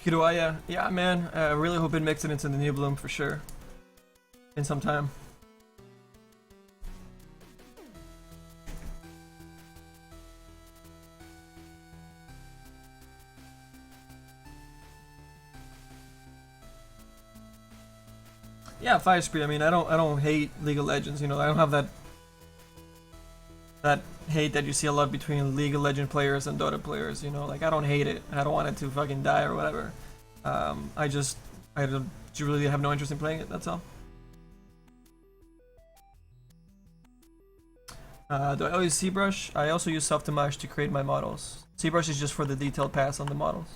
Kiruaya, yeah, man. I really hope it makes it into the new bloom for sure. In some time. Yeah, Fire Spree. I mean, I don't hate League of Legends. You know, I don't have that hate that you see a lot between League of Legends players and Dota players. You know, like I don't hate it. I don't want it to fucking die or whatever. I don't really have no interest in playing it. That's all. Do I always Zbrush? I also use Softimage to create my models. Zbrush is just for the detailed pass on the models.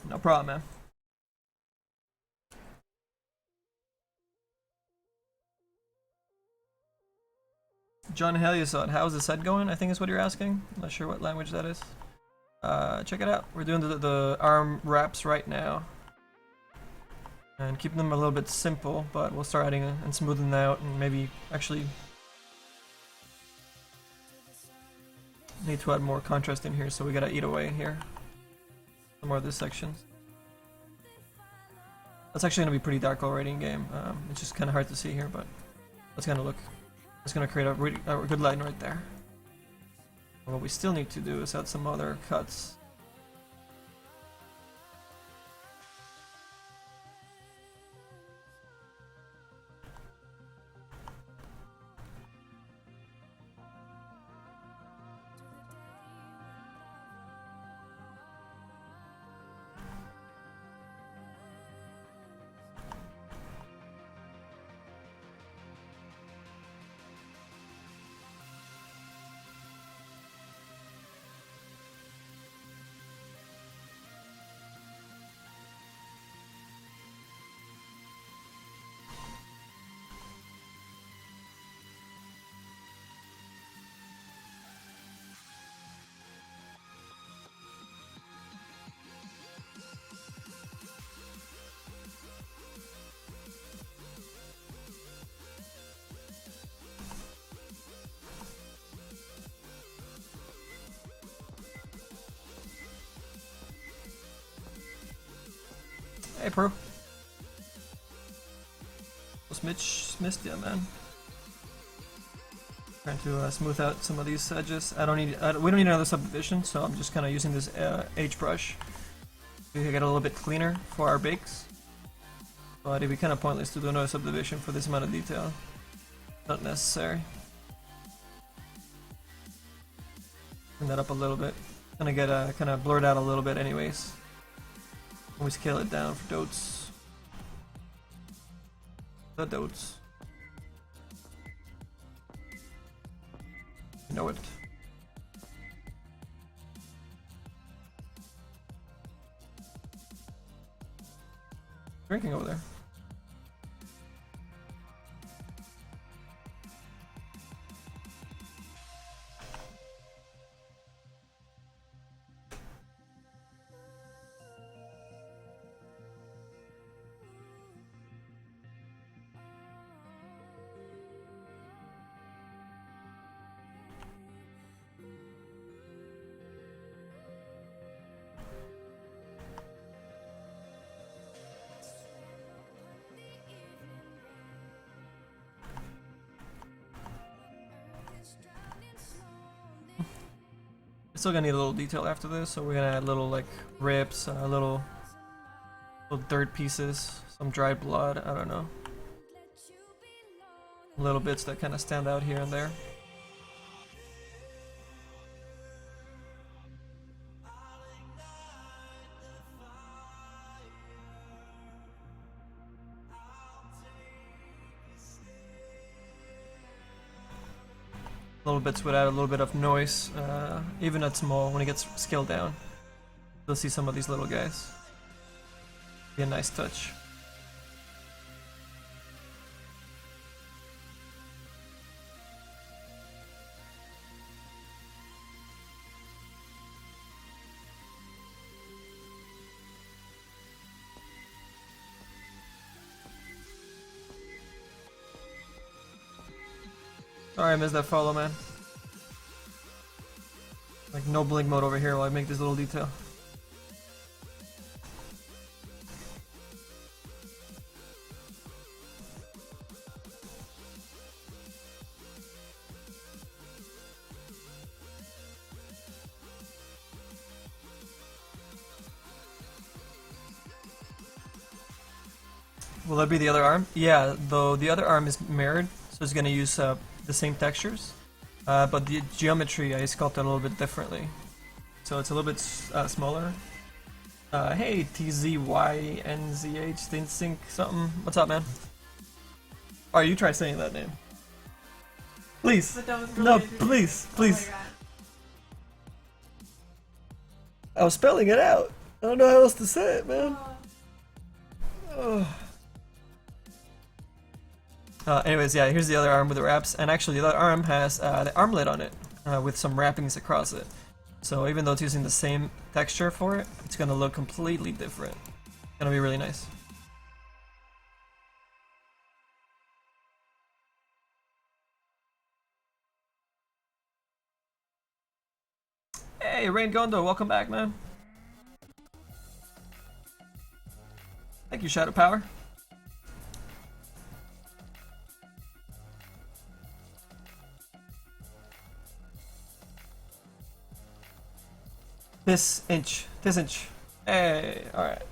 No problem, man. John Heliasot, how's the set going? I think is what you're asking. I'm not sure what language that is. Check it out. We're doing the arm wraps right now. And keeping them a little bit simple, but we'll start adding and smoothing them out and maybe actually need to add more contrast in here, so we gotta eat away in here. Some more of this section. That's actually gonna be pretty dark already in game. It's just kind of hard to see here, but that's gonna look. It's gonna create a good line right there. And what we still need to do is add some other cuts. Hey, Pro. Missed ya, man. Trying to smooth out some of these edges. We don't need another subdivision, so I'm just kind of using this H brush to get a little bit cleaner for our bakes. But it'd be kind of pointless to do another subdivision for this amount of detail. Not necessary. Turn that up a little bit. Gonna get kind of blurred out a little bit, anyways. When we scale it down for dots. The dots. You know it. Drinking over there. Still gonna need a little detail after this, so we're gonna add little like rips, little dirt pieces, some dried blood, I don't know. Little bits that kind of stand out here and there. Little bits would add a little bit of noise, even at small, when it gets scaled down. You'll see some of these little guys. Be a nice touch. Sorry I missed that follow, man. Like no blink mode over here while I make this little detail. Will that be the other arm? Yeah, though the other arm is mirrored, so it's gonna use the same textures, but the geometry I sculpted a little bit differently, so it's a little bit smaller. Hey TZYNZH, Think something. What's up, man? Alright, you try saying that name. Please. No, please, please. Oh, I was spelling it out. I don't know how else to say it, man. Anyways, yeah, here's the other arm with the wraps, and actually the other arm has the armlet on it, with some wrappings across it. So even though it's using the same texture for it, it's gonna look completely different. It's gonna be really nice. Hey, Rain Gondo, welcome back, man. Thank you, Shadow Power. This inch. Hey, alright.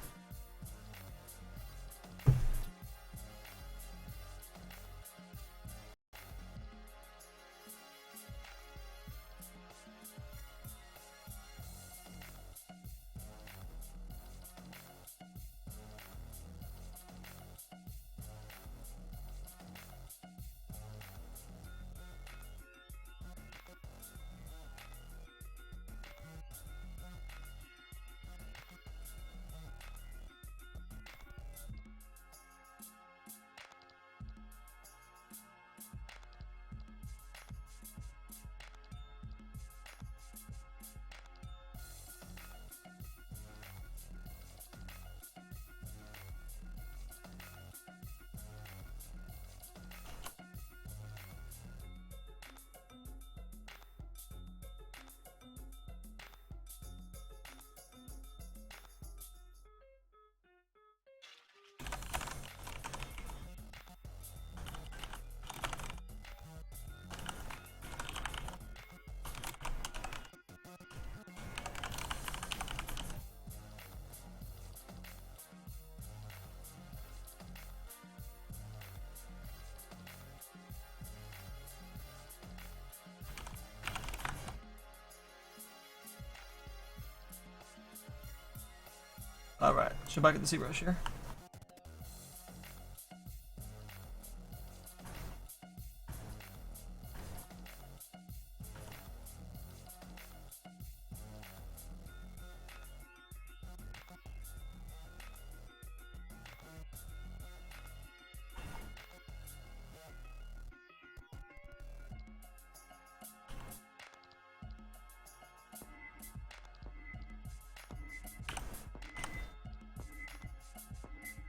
Alright, should back at the Zbrush here.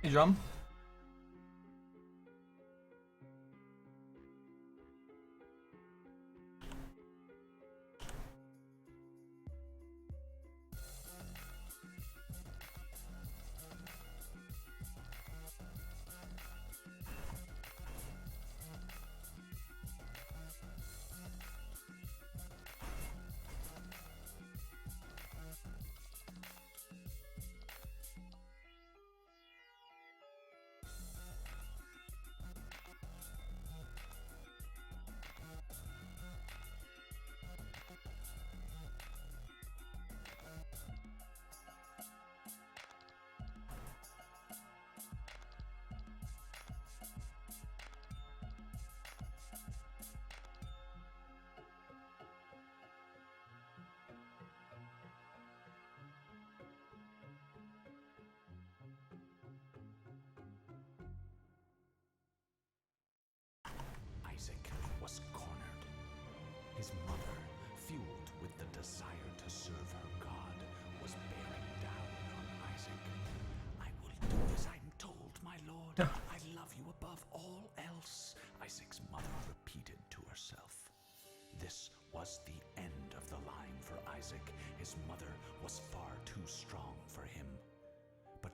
Hey, drum.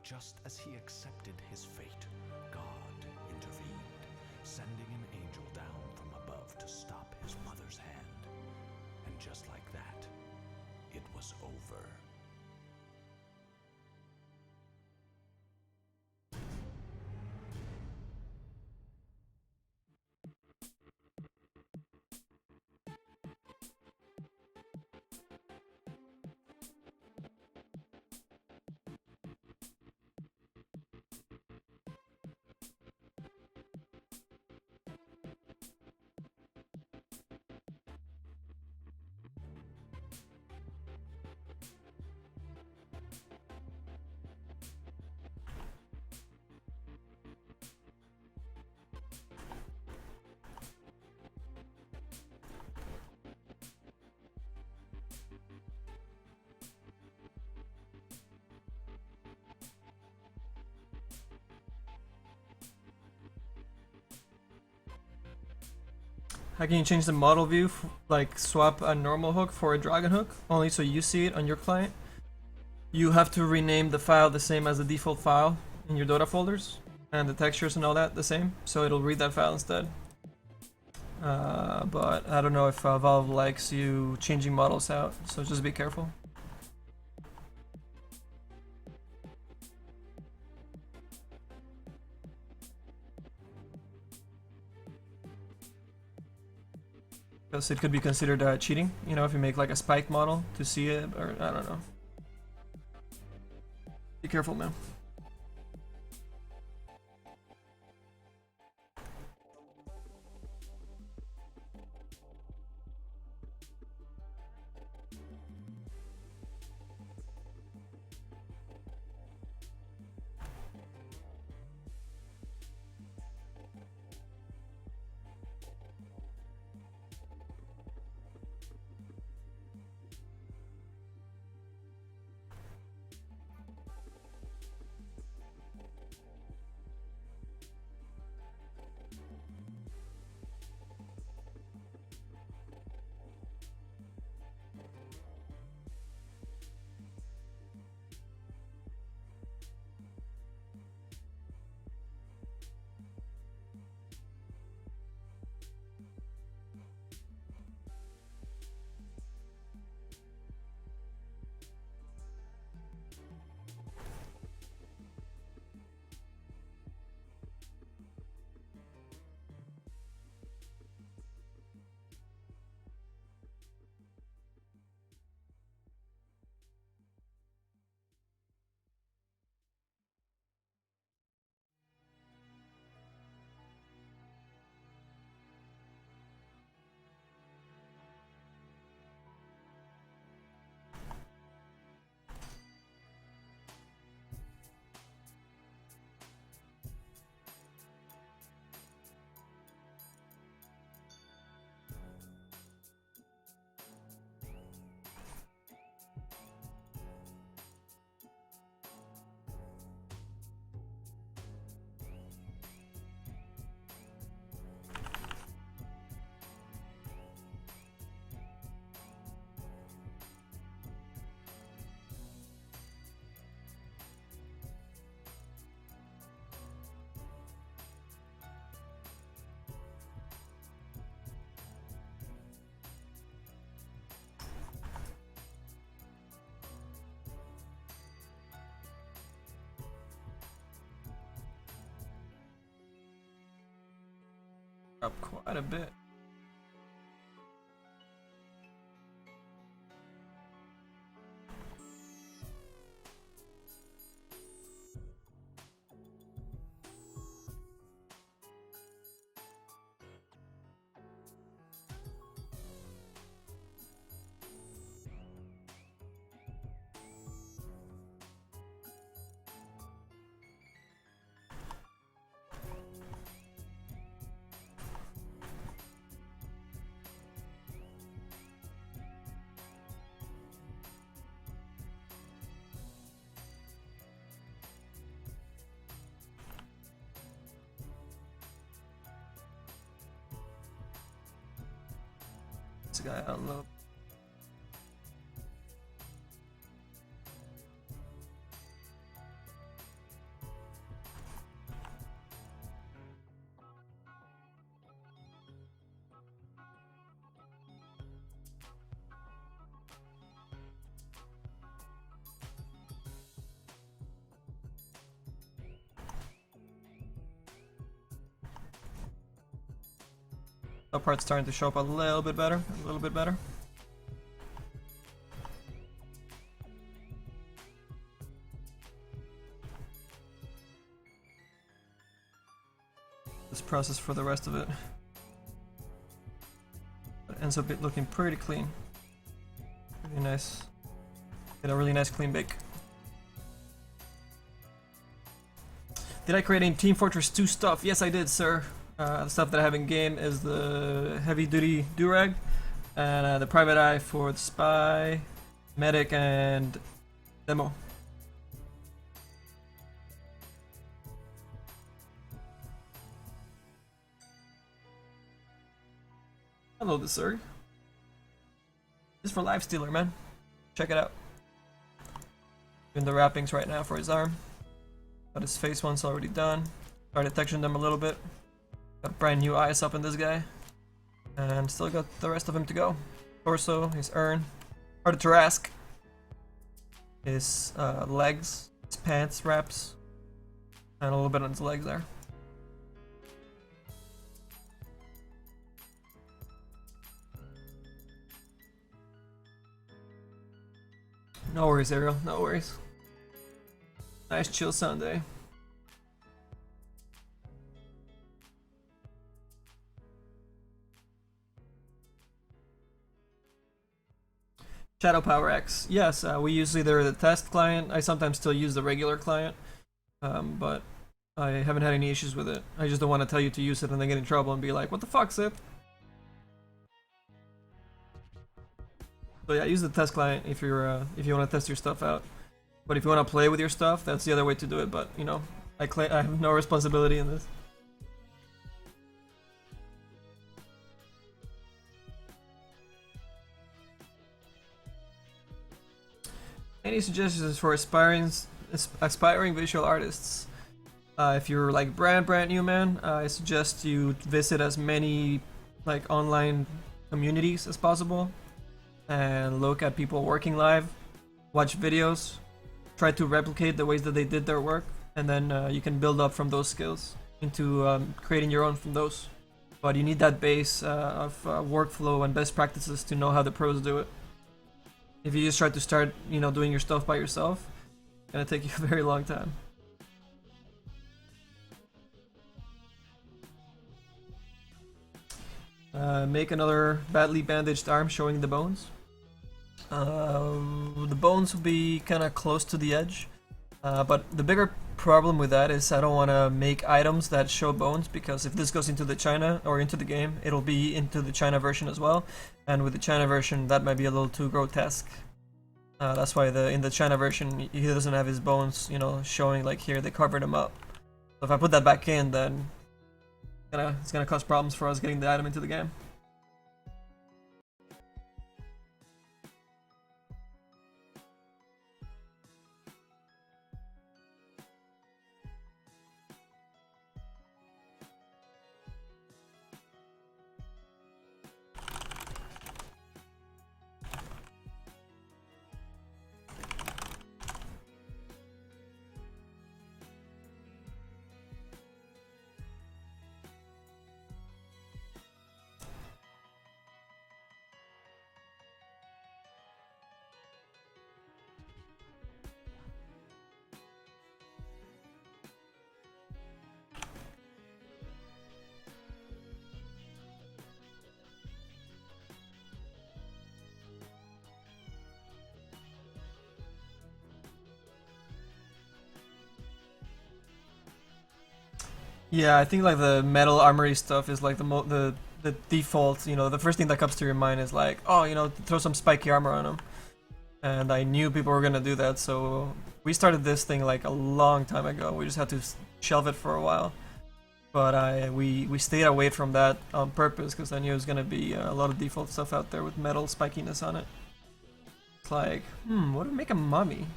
just as he accepted his fate, God intervened, sending an angel down from above to stop his mother's hand. And just like that, it was over. How can you change the model view, like swap a normal hook for a dragon hook, only so you see it on your client? You have to rename the file the same as the default file in your DOTA folders, and the textures and all that the same, so it'll read that file instead. But I don't know if Valve likes you changing models out, so just be careful. Because it could be considered cheating, you know, if you make like a spike model to see it, or I don't know. Be careful, man. Up quite a bit. This guy out low. Top part's starting to show up a little bit better, a little bit better. This process for the rest of it. It ends up looking pretty clean. Really nice. Get a really nice clean bake. Did I create any Team Fortress 2 stuff? Yes, I did, sir. The stuff that I have in game is the heavy duty durag and the private eye for the spy, medic, and demo. Hello, this sir. This is for Live Stealer, man. Check it out. Doing the wrappings right now for his arm. Got his face one's already done. Started texturing them a little bit. Got brand new eyes up in this guy. And still got the rest of him to go. Torso, his urn, part of thoracic, his legs, his pants wraps, and a little bit on his legs there. No worries, Ariel, no worries. Nice chill Sunday. Shadow Power X. Yes, we use either the test client. I sometimes still use the regular client, but I haven't had any issues with it. I just don't want to tell you to use it and then get in trouble and be like, what the fuck, Sith? So yeah, use the test client if you want to test your stuff out. But if you want to play with your stuff, that's the other way to do it. But you know, I have no responsibility in this. Any suggestions for aspiring visual artists? If you're like brand new, man, I suggest you visit as many like online communities as possible and look at people working live, watch videos, try to replicate the ways that they did their work, and then you can build up from those skills into creating your own from those. But you need that base of workflow and best practices to know how the pros do it. If you just try to start, you know, doing your stuff by yourself, it's gonna take you a very long time. Make another badly bandaged arm showing the bones. The bones will be kind of close to the edge, but the bigger problem with that is I don't want to make items that show bones, because if this goes into the China or into the game, it'll be into the China version as well, and with the China version that might be a little too grotesque. That's why in the China version he doesn't have his bones, you know, showing like here. They covered him up. So if I put that back in, then it's gonna cause problems for us getting the item into the game. Yeah, I think like the metal armory stuff is like the default. You know, the first thing that comes to your mind is like, oh, you know, throw some spiky armor on them. And I knew people were gonna do that, so we started this thing like a long time ago. We just had to shelve it for a while, but we stayed away from that on purpose because I knew it was gonna be a lot of default stuff out there with metal spikiness on it. It's like, what would make a mummy?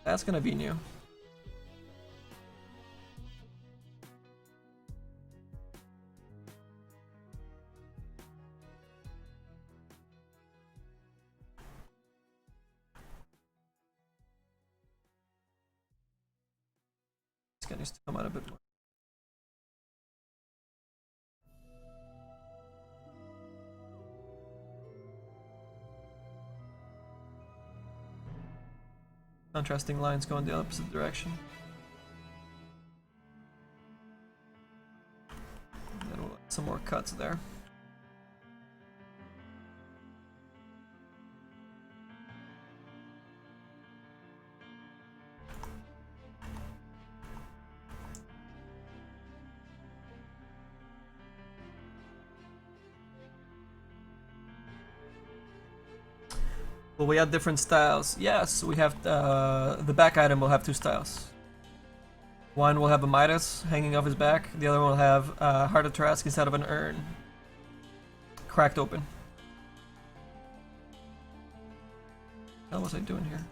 That's gonna be new. This guy needs to come out a bit more. Contrasting lines going the opposite direction. Some more cuts there. Will we add different styles? Yes, we have the back item will have two styles. One will have a Midas hanging off his back, the other one will have a Heart of Trask instead of an urn. Cracked open. What was I doing here?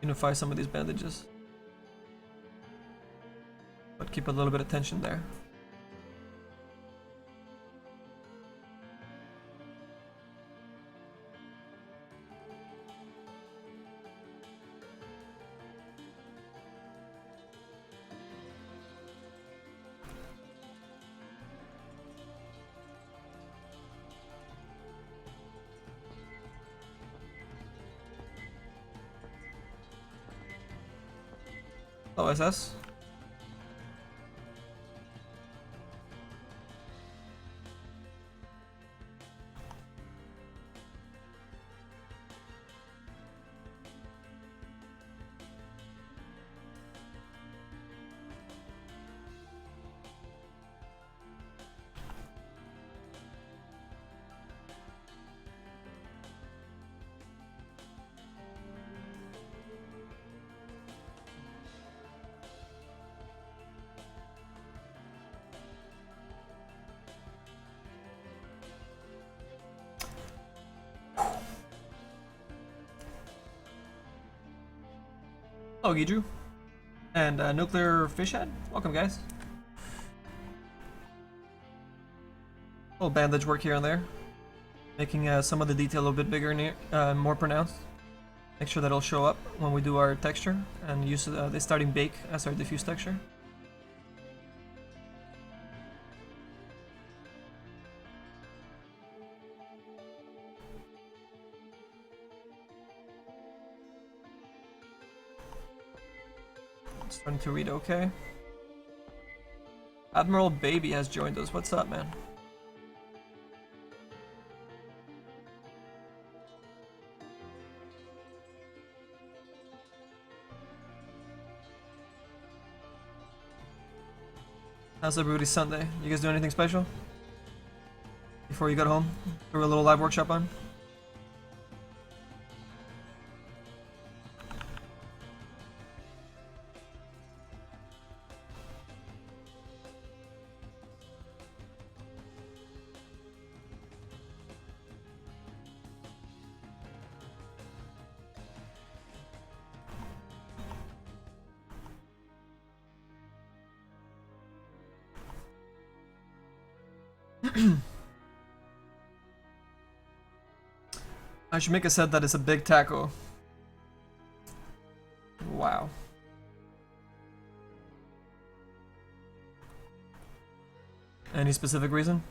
Unify some of these bandages. But keep a little bit of tension there. OSS. Hello, Giju. And Nuclear Fishhead. Welcome, guys. Little bandage work here and there. Making some of the detail a little bit bigger and more pronounced. Make sure that it'll show up when we do our texture. And use the starting bake as our diffuse texture. Starting to read okay. Admiral Baby has joined us. What's up, man? How's everybody Sunday? You guys do anything special? Before you got home? Threw a little live workshop on? I should make a set that is a big taco. Wow. Any specific reason?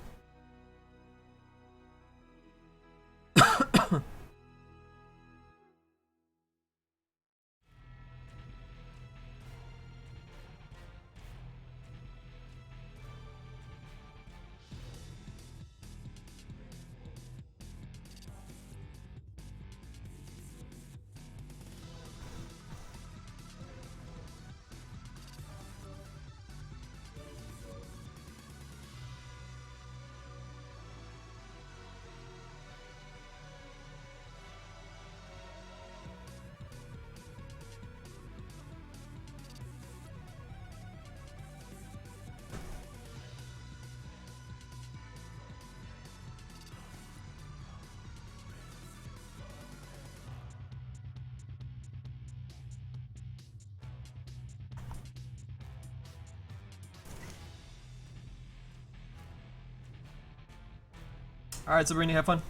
Alright, Sabrina, have fun.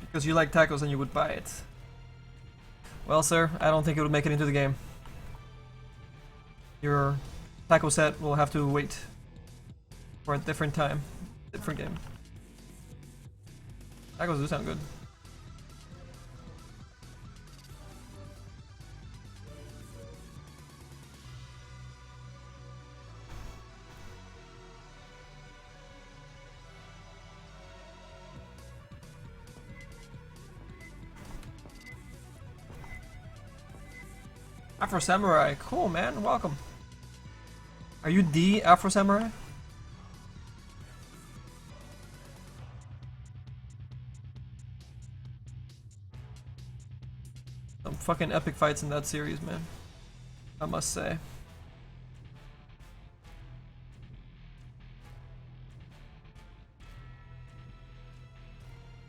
Because you like tacos and you would buy it. Well, sir, I don't think it would make it into the game. Your taco set will have to wait. For a different time. Different game. Tacos do sound good. Afro Samurai, cool man, welcome. Are you the Afro Samurai? Some fucking epic fights in that series, man. I must say.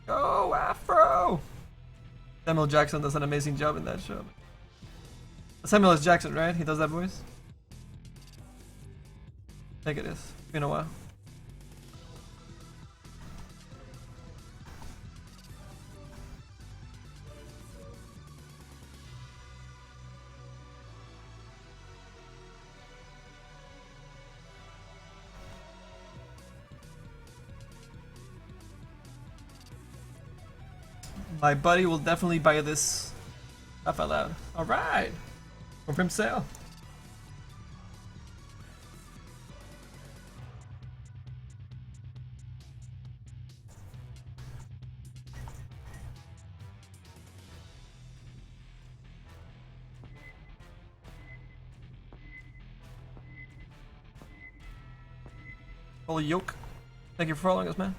Go Afro! Samuel Jackson does an amazing job in that show. Samuel S. Jackson, right? He does that voice? I think it is. It's been a while. My buddy will definitely buy this. Laugh out loud. Alright! For himself. Holy yoke. Thank you for following us, man.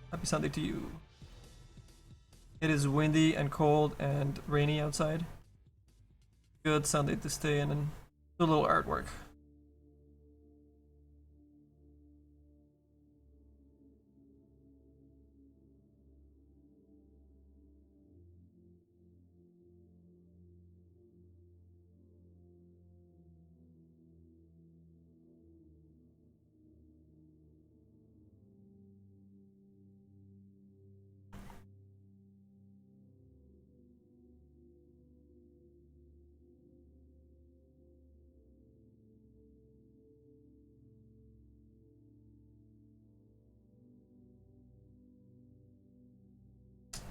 Happy Sunday to you. It is windy and cold and rainy outside. Good Sunday to stay in and do a little artwork.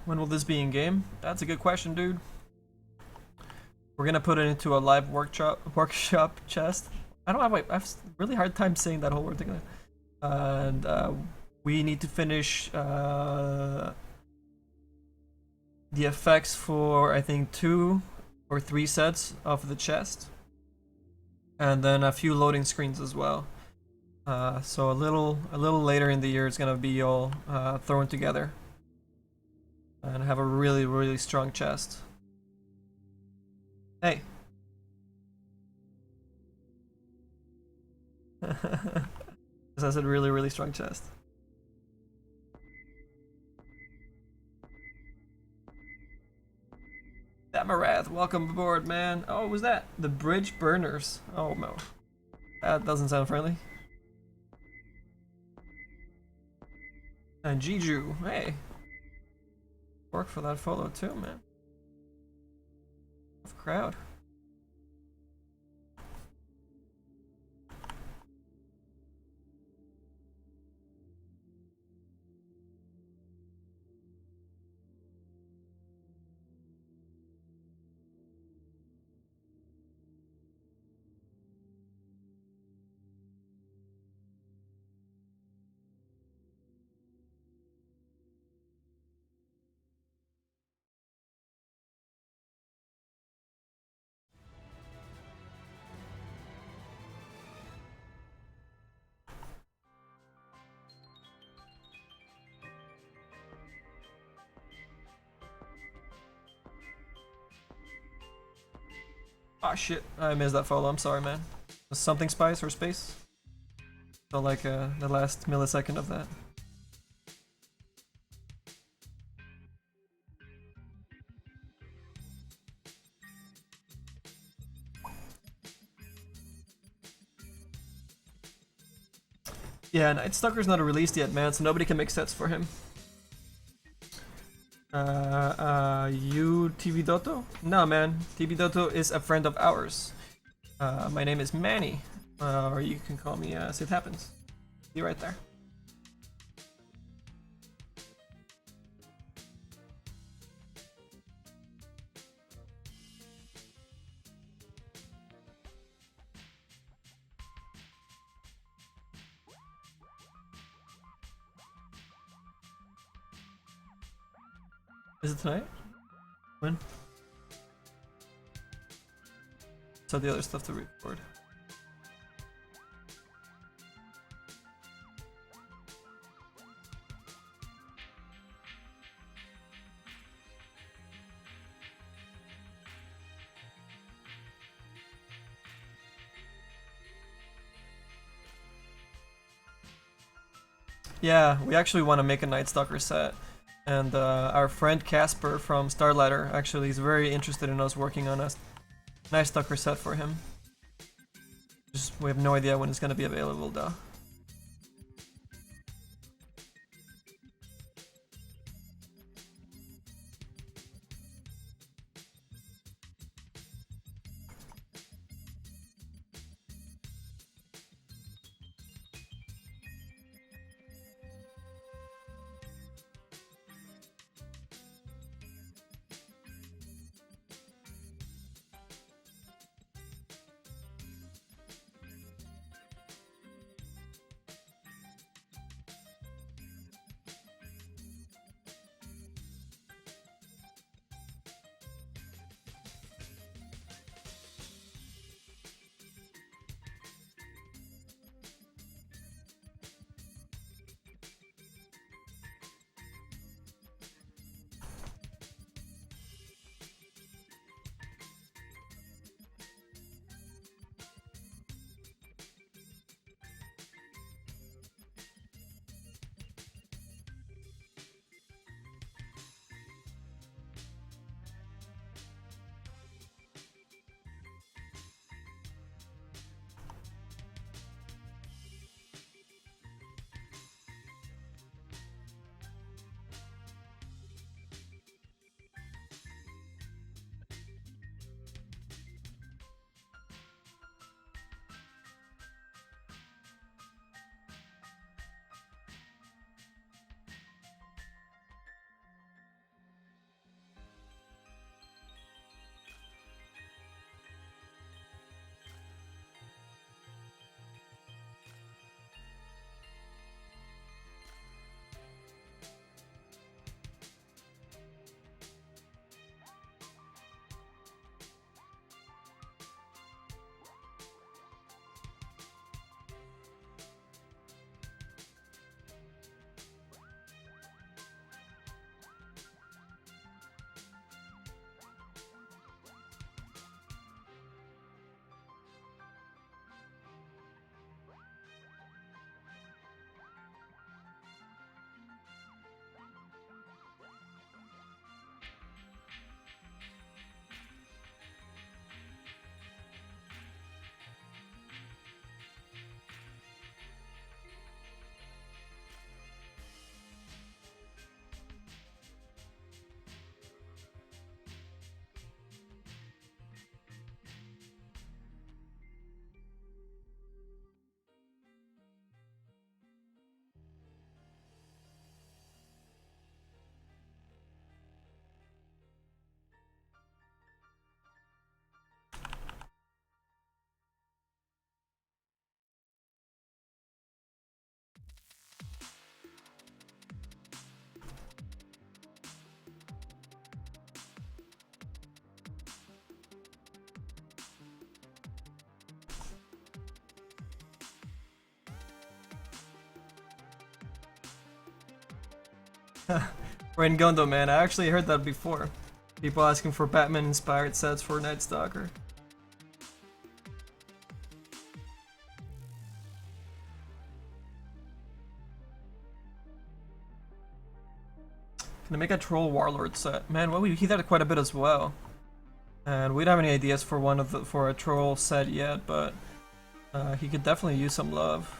When will this be in game? That's a good question, dude. We're gonna put it into a live workshop chest. I have a really hard time saying that whole word together. And we need to finish the effects for I think 2 or 3 sets of the chest, and then a few loading screens as well. So a little later in the year, it's gonna be all thrown together. And have a really strong chest. Hey. This has a really strong chest. Damarath, welcome aboard, man. Oh, what was that? The bridge burners. Oh no. That doesn't sound friendly. And Jiju, hey. Work for that follow too, man. Tough crowd. Ah shit, I missed that follow, I'm sorry man. Was something spice or space? Felt like the last millisecond of that. Yeah, Night Stalker's not released yet, man, so nobody can make sets for him. You TV Doto? No, man. TV Doto is a friend of ours. My name is Manny. Or you can call me Sith Happens. See you right there. Is it tonight? When? So the other stuff to record. Yeah, we actually want to make a Night Stalker set. And our friend Casper from Starlighter actually is very interested in us working on a Night Stalker set for him. Just we have no idea when it's going to be available though. Rain Gundo, man, I actually heard that before. People asking for Batman-inspired sets for Night Stalker. Can I make a Troll Warlord set? Man, well, we heat that quite a bit as well. And we don't have any ideas for for a Troll set yet, but he could definitely use some love.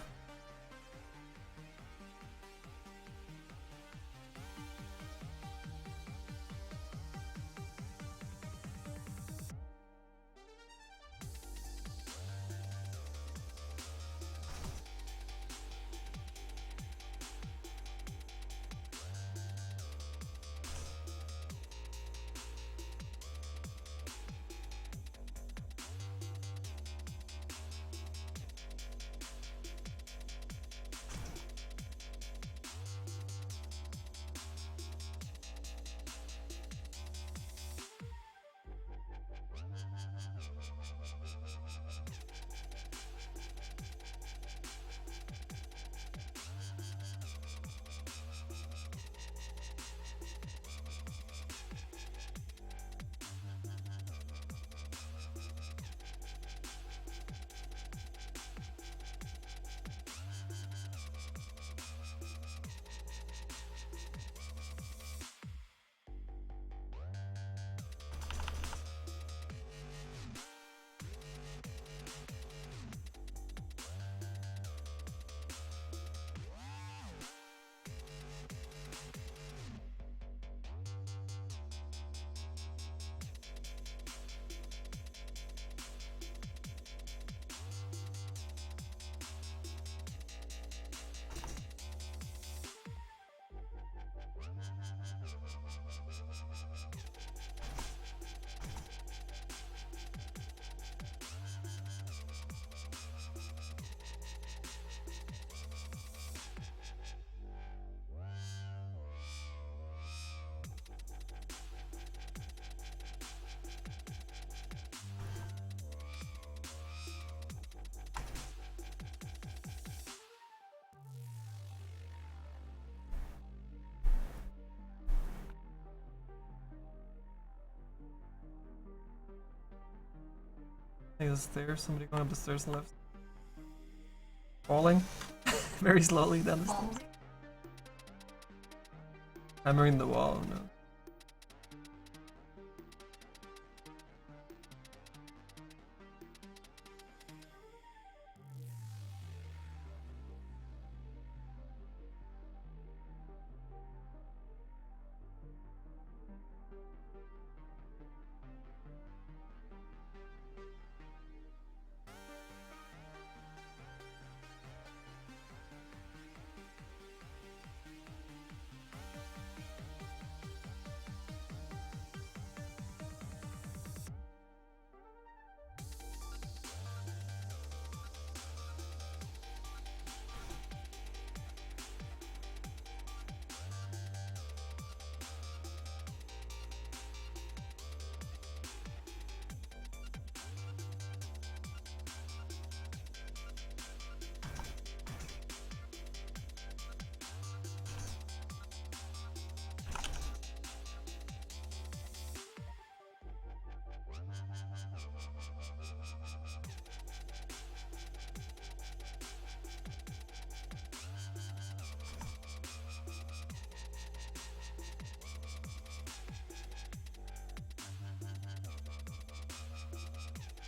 Is there somebody going up the stairs on the left? Falling very slowly down the stairs. Hammering the wall, no.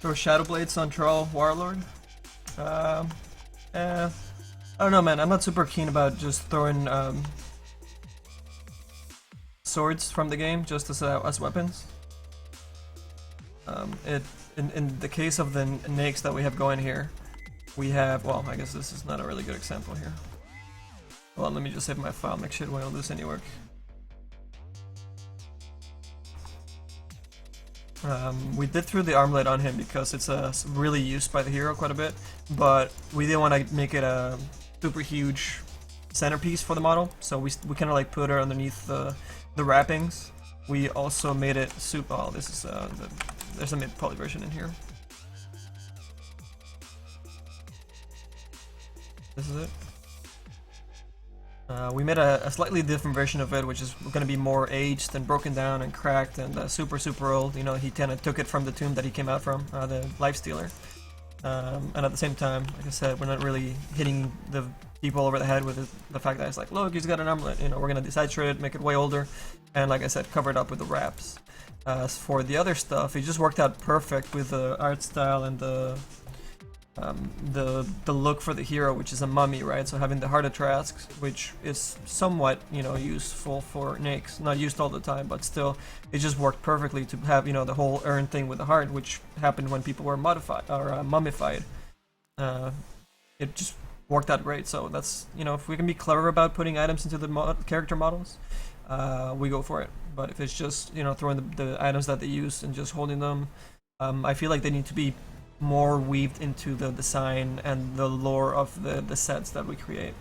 Throw Shadow Blades on Troll Warlord. I don't know, man. I'm not super keen about just throwing swords from the game just as weapons. In the case of the Naix that we have going here, we have, well, I guess this is not a really good example here. Well, let me just save my file, make sure we don't lose any work. We did throw the armlet on him because it's really used by the hero quite a bit, but we didn't want to make it a super huge centerpiece for the model, so we kind of like put her underneath the wrappings. We also made it super. Oh, this is there's a mid-poly version in here. This is it. We made a slightly different version of it, which is going to be more aged and broken down and cracked and super old. You know, he kind of took it from the tomb that he came out from, the Lifestealer. And at the same time, like I said, we're not really hitting the people over the head with the fact that it's like, look, he's got an armlet. You know, we're going to desaturate it, make it way older, and like I said, cover it up with the wraps. As for the other stuff, it just worked out perfect with the art style and the look for the hero, which is a mummy, right? So having the heart of Trask, which is somewhat, you know, useful for Naix, not used all the time, but still, it just worked perfectly to have, you know, the whole urn thing with the heart, which happened when people were modified or mummified. It just worked out great. So that's, you know, if we can be clever about putting items into the character models, we go for it. But if it's just, you know, throwing the items that they use and just holding them, I feel like they need to be more weaved into the design and the lore of the sets that we create.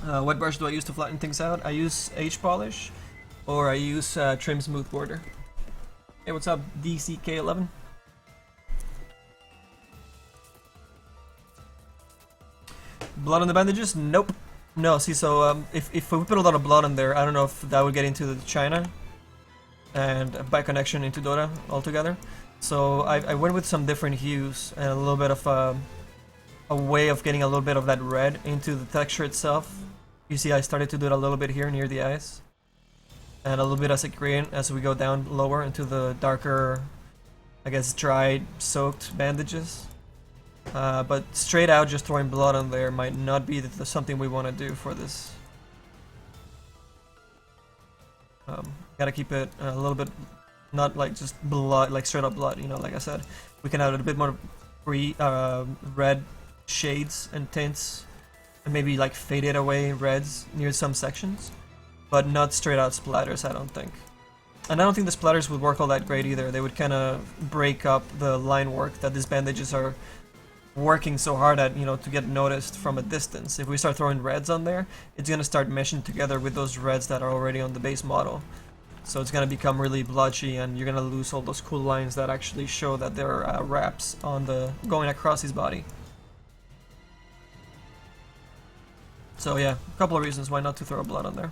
What brush do I use to flatten things out? I use H-Polish, or I use Trim Smooth Border. Hey, what's up, DCK11? Blood on the bandages? Nope. No, see, so if we put a lot of blood on there, I don't know if that would get into the China and by connection into Dota altogether. So I went with some different hues and a little bit of a way of getting a little bit of that red into the texture itself. You see I started to do it a little bit here near the eyes, and a little bit as a green as we go down lower into the darker, I guess, dried, soaked bandages. But straight out just throwing blood on there might not be something we want to do for this. Gotta keep it a little bit, not like just blood, like straight up blood, you know, like I said. We can add a bit more red shades and tints, and maybe like faded away reds near some sections, but not straight out splatters, I don't think. And I don't think the splatters would work all that great either. They would kind of break up the line work that these bandages are working so hard at, you know, to get noticed from a distance. If we start throwing reds on there, it's gonna start meshing together with those reds that are already on the base model. So it's gonna become really blotchy, and you're gonna lose all those cool lines that actually show that there are wraps on the going across his body. So yeah, a couple of reasons why not to throw blood on there.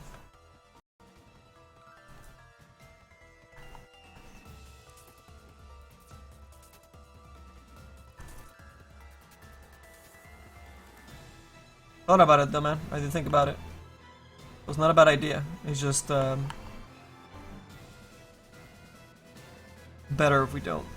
Thought about it though, man. I did think about it. It was not a bad idea. It's just better if we don't.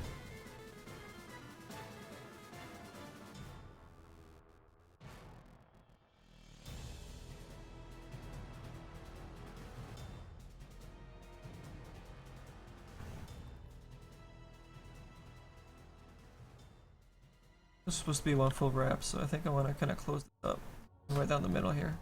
This is supposed to be one full wrap, so I think I want to kind of close this up right down the middle here.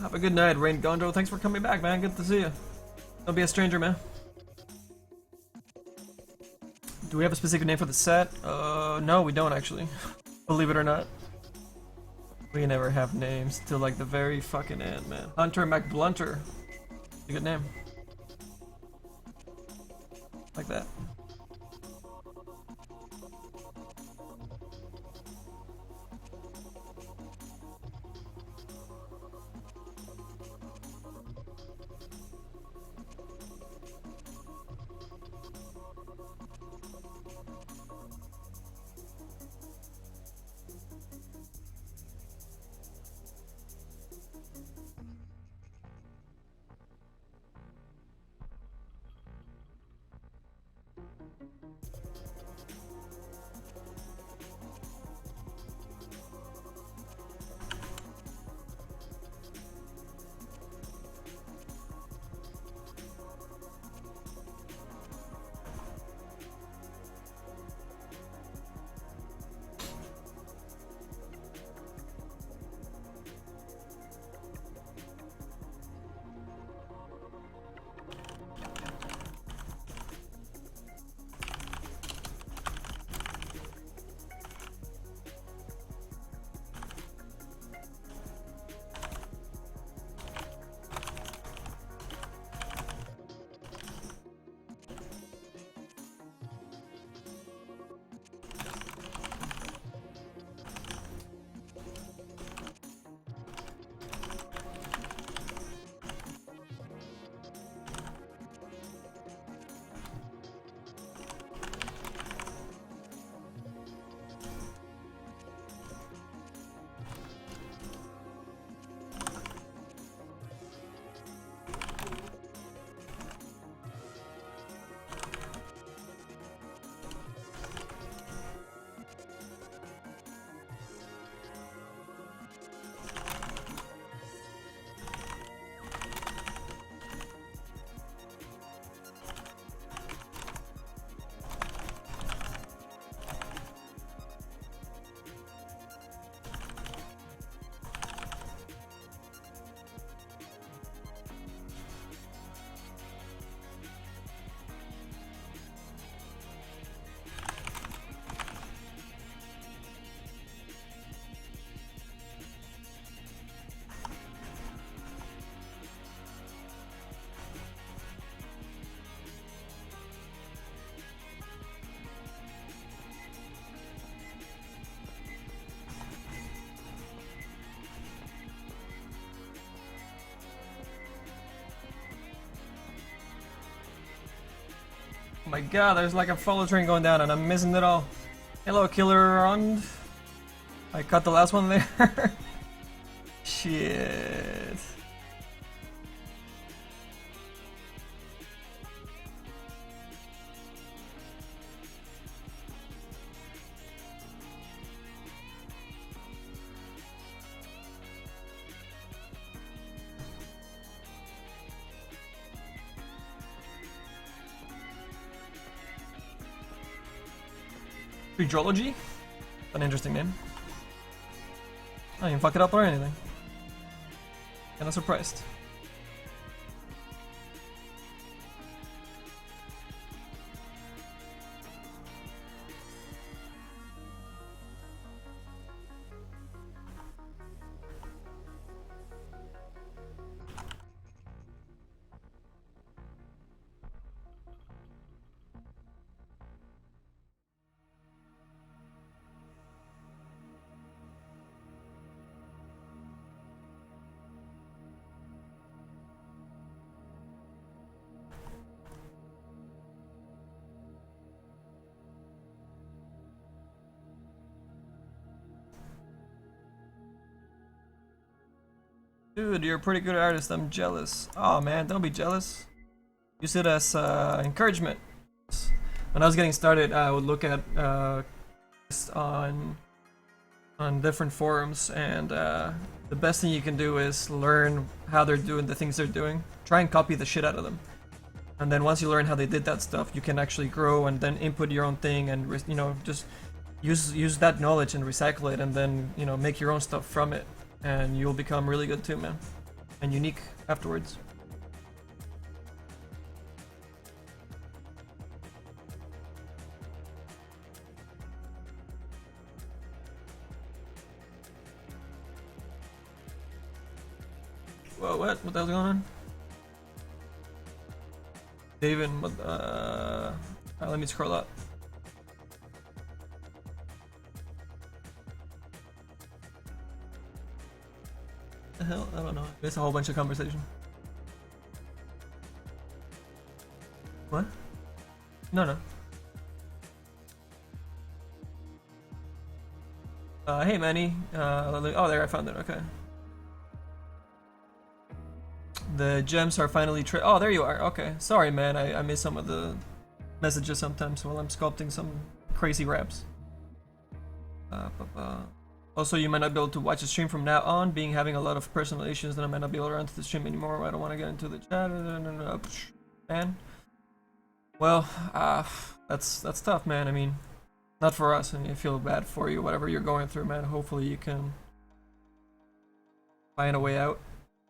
Have a good night, Rain Gondo. Thanks for coming back, man. Good to see you. Don't be a stranger, man. Do we have a specific name for the set? No, we don't actually. Believe it or not. We never have names till like the very fucking end, man. Hunter McBlunter. A good name. Like that. Oh my god, there's like a follow train going down and I'm missing it all. Hello, Killer Rond. I cut the last one there. Shit. Hydrology? An interesting name. I didn't fuck it up or anything. Kinda surprised. Dude, you're a pretty good artist. I'm jealous. Oh man, don't be jealous. Use it as encouragement. When I was getting started, I would look at on different forums, and the best thing you can do is learn how they're doing the things they're doing. Try and copy the shit out of them, and then once you learn how they did that stuff, you can actually grow and then input your own thing, and you know, just use that knowledge and recycle it, and then you know, make your own stuff from it. And you'll become really good too, man. And unique afterwards. Whoa, what? What the hell's going on? David, let me scroll up. The hell? I don't know. There's a whole bunch of conversation. What? No. Hey Manny. Oh, there, I found it. Okay. The gems are finally oh, there you are. Okay. Sorry, man. I miss some of the messages sometimes while I'm sculpting some crazy raps. Also, you might not be able to watch the stream from now on, being having a lot of personal issues, then I might not be able to run to the stream anymore. I don't want to get into the chat. Man. Well, that's tough, man. I mean, not for us, and I feel bad for you, whatever you're going through, man. Hopefully you can find a way out,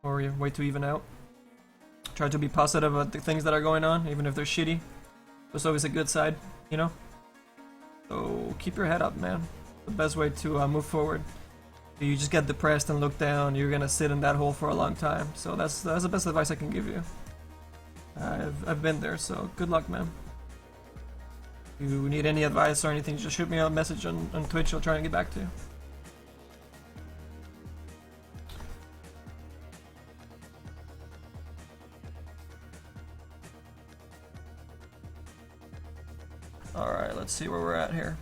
or a way to even out. Try to be positive about the things that are going on, even if they're shitty. There's always a good side, you know? So keep your head up, man. The best way to move forward. If you just get depressed and look down, you're gonna sit in that hole for a long time. So that's the best advice I can give you. I've been there, so good luck, man. If you need any advice or anything, just shoot me a message on Twitch. I'll try and get back to you. Alright, let's see where we're at here.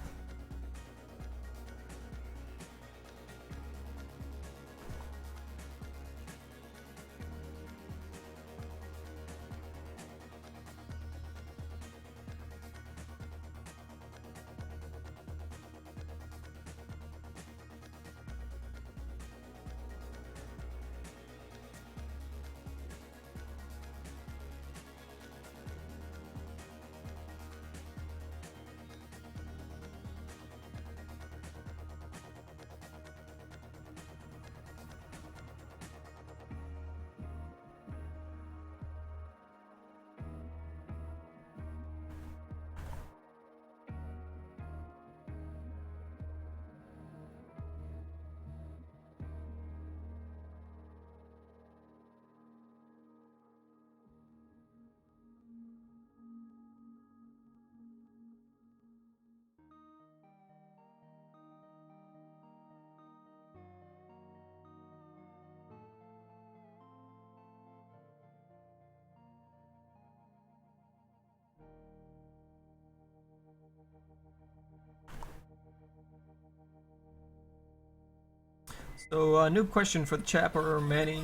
So, noob question for the chap or Manny.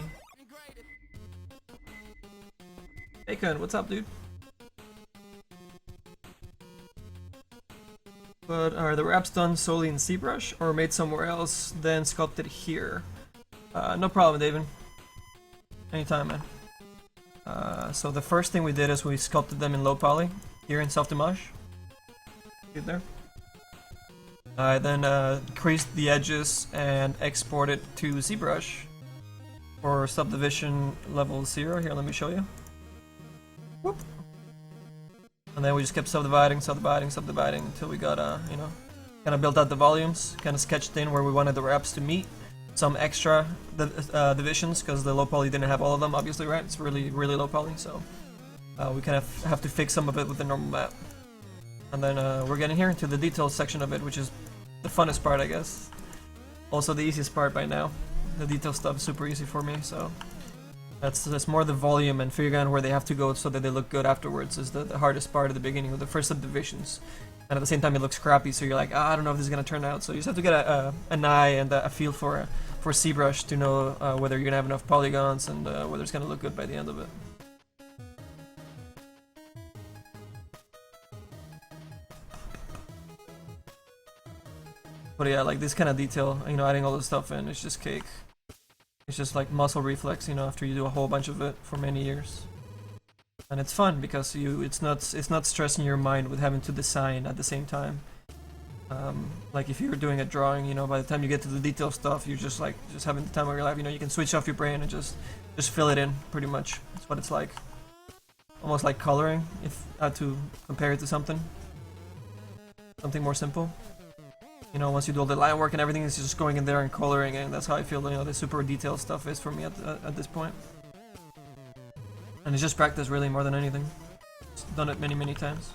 Hey Kun, what's up, dude? But are the wraps done solely in Zbrush or made somewhere else, then sculpted here? No problem, David. Anytime, man. So the first thing we did is we sculpted them in low poly here in Self-Dimage. Get there. I then crease the edges and export it to Zbrush for subdivision level 0. Here, let me show you. Whoop. And then we just kept subdividing until we got, you know, kind of built out the volumes, kind of sketched in where we wanted the wraps to meet. Some extra divisions, because the low poly didn't have all of them, obviously, right? It's really low poly, so we kind of have to fix some of it with the normal map. And then we're getting here into the details section of it, which is the funnest part, I guess. Also the easiest part by now. The detail stuff is super easy for me, so that's more the volume and figuring out where they have to go so that they look good afterwards is the hardest part at the beginning with the first subdivisions. And at the same time it looks crappy, so you're like, I don't know if this is gonna turn out. So you just have to get an eye and a feel for Zbrush to know whether you're gonna have enough polygons and whether it's gonna look good by the end of it. But yeah, like this kind of detail, you know, adding all this stuff in, it's just cake. It's just like muscle reflex, you know, after you do a whole bunch of it for many years. And it's fun because it's not stressing your mind with having to design at the same time. Like if you're doing a drawing, you know, by the time you get to the detail stuff, you're just having the time of your life. You know, you can switch off your brain and just fill it in, pretty much. That's what it's like. Almost like coloring, if I had to compare it to something more simple. You know, once you do all the line work and everything, it's just going in there and coloring, and that's how I feel, you know, the super detailed stuff is for me at this point. And it's just practice, really, more than anything. Just done it many times.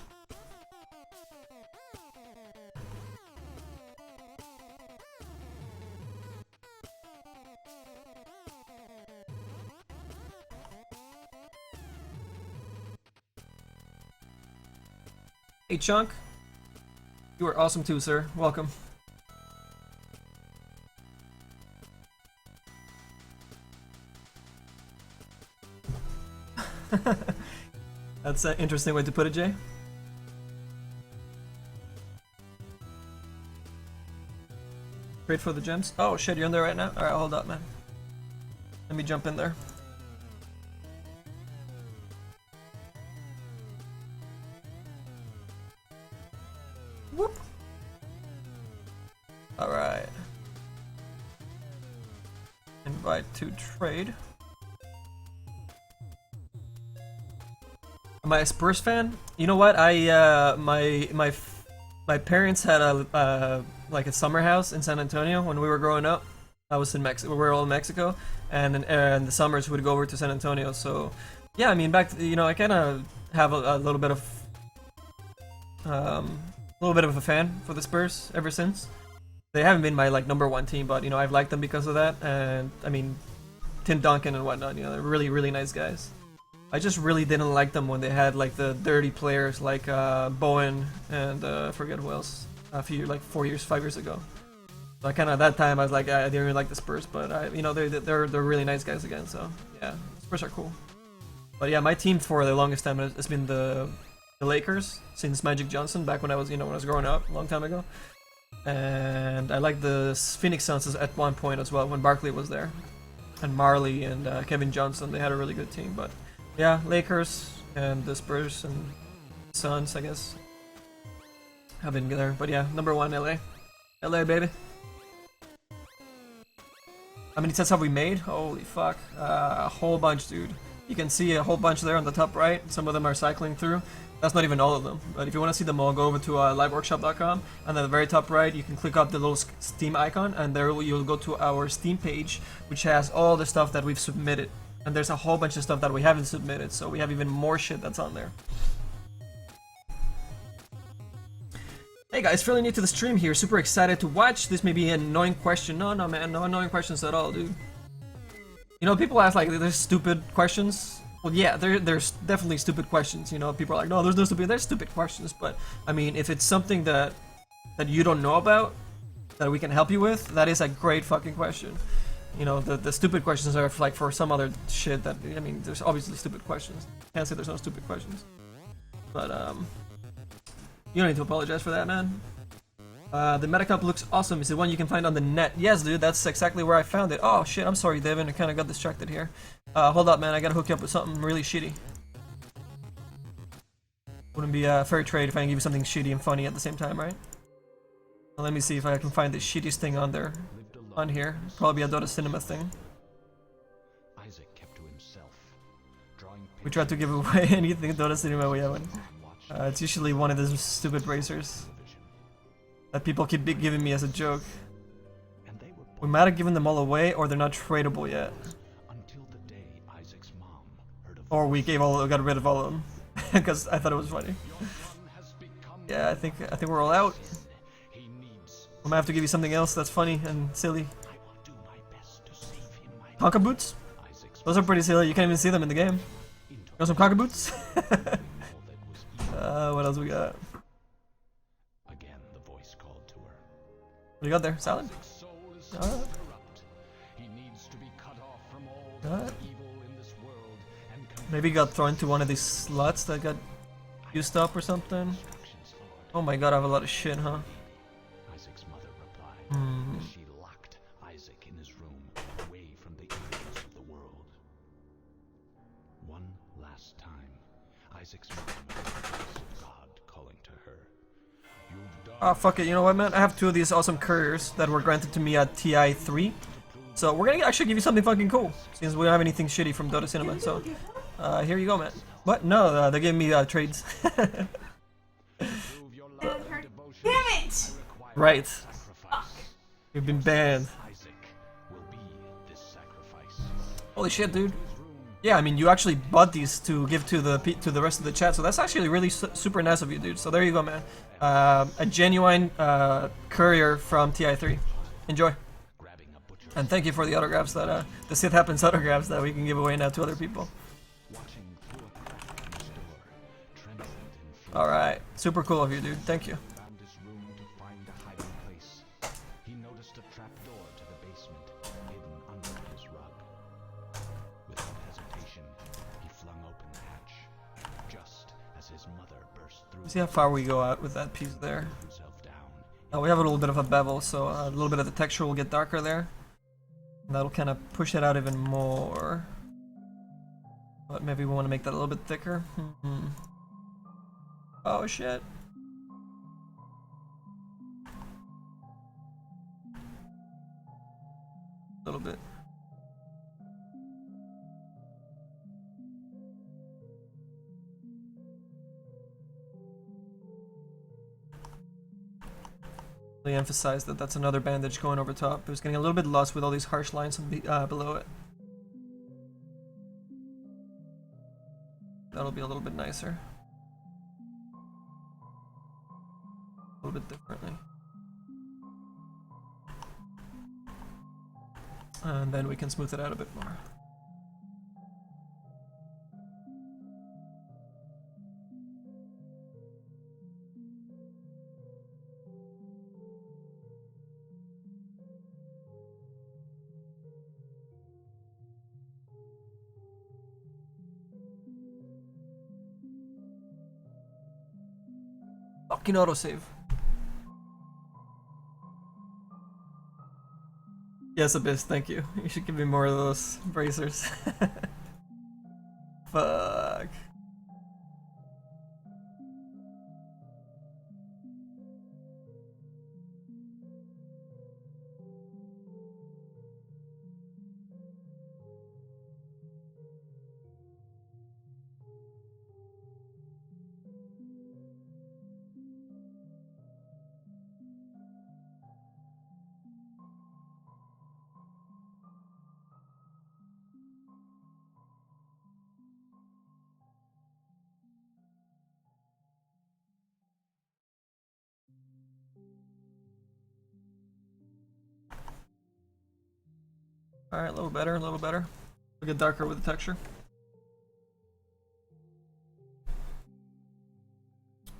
Hey Chunk, you are awesome too, sir. Welcome. That's an interesting way to put it, Jay. Trade for the gems. Oh shit, you're in there right now? Alright, hold up, man. Let me jump in there. Whoop. Alright. Invite to trade. Am I a Spurs fan? You know what? My parents had a like a summer house in San Antonio when we were growing up. I was in Mexico. We were all in Mexico, and in the summers we'd go over to San Antonio. So yeah, I mean, you know, I kind of have a little bit of a fan for the Spurs ever since. They haven't been my like #1 team, but you know, I've liked them because of that. And I mean, Tim Duncan and whatnot. You know, they're really nice guys. I just really didn't like them when they had like the dirty players like Bowen and I forget who else a few like 5 years ago. So I kind of at that time I was like I didn't really like the Spurs, but you know they're really nice guys again. So yeah, Spurs are cool. But yeah, my team for the longest time has been the Lakers since Magic Johnson back when I was growing up a long time ago. And I like the Phoenix Suns at one point as well when Barkley was there, and Marley and Kevin Johnson. They had a really good team, but. Yeah, Lakers and the Spurs and Suns, I guess, have been there. But yeah, #1 LA. LA, baby. How many sets have we made? Holy fuck. A whole bunch, dude. You can see a whole bunch there on the top right. Some of them are cycling through. That's not even all of them. But if you want to see them all, go over to LiveWorkshop.com. And at the very top right, you can click up the little Steam icon. And there you'll go to our Steam page, which has all the stuff that we've submitted. And there's a whole bunch of stuff that we haven't submitted, so we have even more shit that's on there. Hey guys, fairly new to the stream here, super excited to watch. This may be an annoying question. No man, no annoying questions at all, dude. You know, people ask like, there's stupid questions. Well, yeah, there's definitely stupid questions. You know, people are like, no, there's stupid questions. But I mean, if it's something that you don't know about, that we can help you with, that is a great fucking question. You know, the stupid questions are like for some other shit that, I mean, there's obviously stupid questions. Can't say there's no stupid questions. But, you don't need to apologize for that, man. The Metacup looks awesome. Is it one you can find on the net? Yes, dude, that's exactly where I found it. Oh, shit, I'm sorry, Devin. I kind of got distracted here. Hold up, man. I gotta hook you up with something really shitty. Wouldn't be a fair trade if I can give you something shitty and funny at the same time, right? Let me see if I can find the shittiest thing on there. On here. Probably a Dota Cinema thing. Isaac kept to himself, drawing We tried to give away anything Dota Cinema we haven't. It's usually one of those stupid bracers that people keep giving me as a joke. We might have given them all away, or they're not tradable yet. Until the day Isaac's mom heard of Or we got rid of all of them because I thought it was funny. Yeah, I think we're all out. he needs. I'm gonna have to give you something else that's funny and silly. I will do my best to save him, my Conker boots? Isaac's Those are pretty silly. You can't even see them in the game. Got some conker boots? What else we got? Again, the voice called to her. What do you got there? Salad? Isaac's soul is Alright. corrupt. He needs to be cut off from all Alright. evil in this world and Maybe he got thrown into one of these slots that got used up or something. instructions followed. Oh my god, I have a lot of shit, huh? Isaac's mother replied. Hmm. She locked Isaac in his room, away from the evils of the world. One last time, Isaac's mother heard the voice of God calling to her. You've done Ah, fuck it. You know what, man? I have 2 of these awesome couriers that were granted to me at TI3. So we're gonna actually give you something fucking cool, since we don't have anything shitty from Dota Cinema. So, here you go, man. What? No, they gave me trades. prove your love and devotion. Damn it! Right. Sacrifice. You've been banned. Isaac will be this sacrifice. Holy shit, dude. Yeah, I mean, you actually bought these to give to the rest of the chat, so that's actually really super nice of you, dude. So there you go, man. A genuine courier from TI3. Enjoy. Grabbing a butcher, And thank you for the autographs that the Sith Happens autographs that we can give away now to other people. watching through a crack in his door, trembled in fear. All right, super cool of you, dude. Thank you. Found his room to find a hiding place. He noticed a trapdoor to the basement, hidden under his rug. Without hesitation, he flung open the hatch, just as his mother burst through. See how far we go out with that piece there. Himself down. We have a little bit of a bevel, so a little bit of the texture will get darker there. And that'll kind of push it out even more. But maybe we want to make that a little bit thicker. Oh shit. A little bit. Really emphasize that that's another bandage going over top. It was getting a little bit lost with all these harsh lines below it. That'll be a little bit nicer. A little bit differently. And then we can smooth it out a bit more. Fucking autosave. Yes, Abyss, thank you. You should give me more of those bracers. Fuck. Alright, a little better, a little better. We'll get darker with the texture.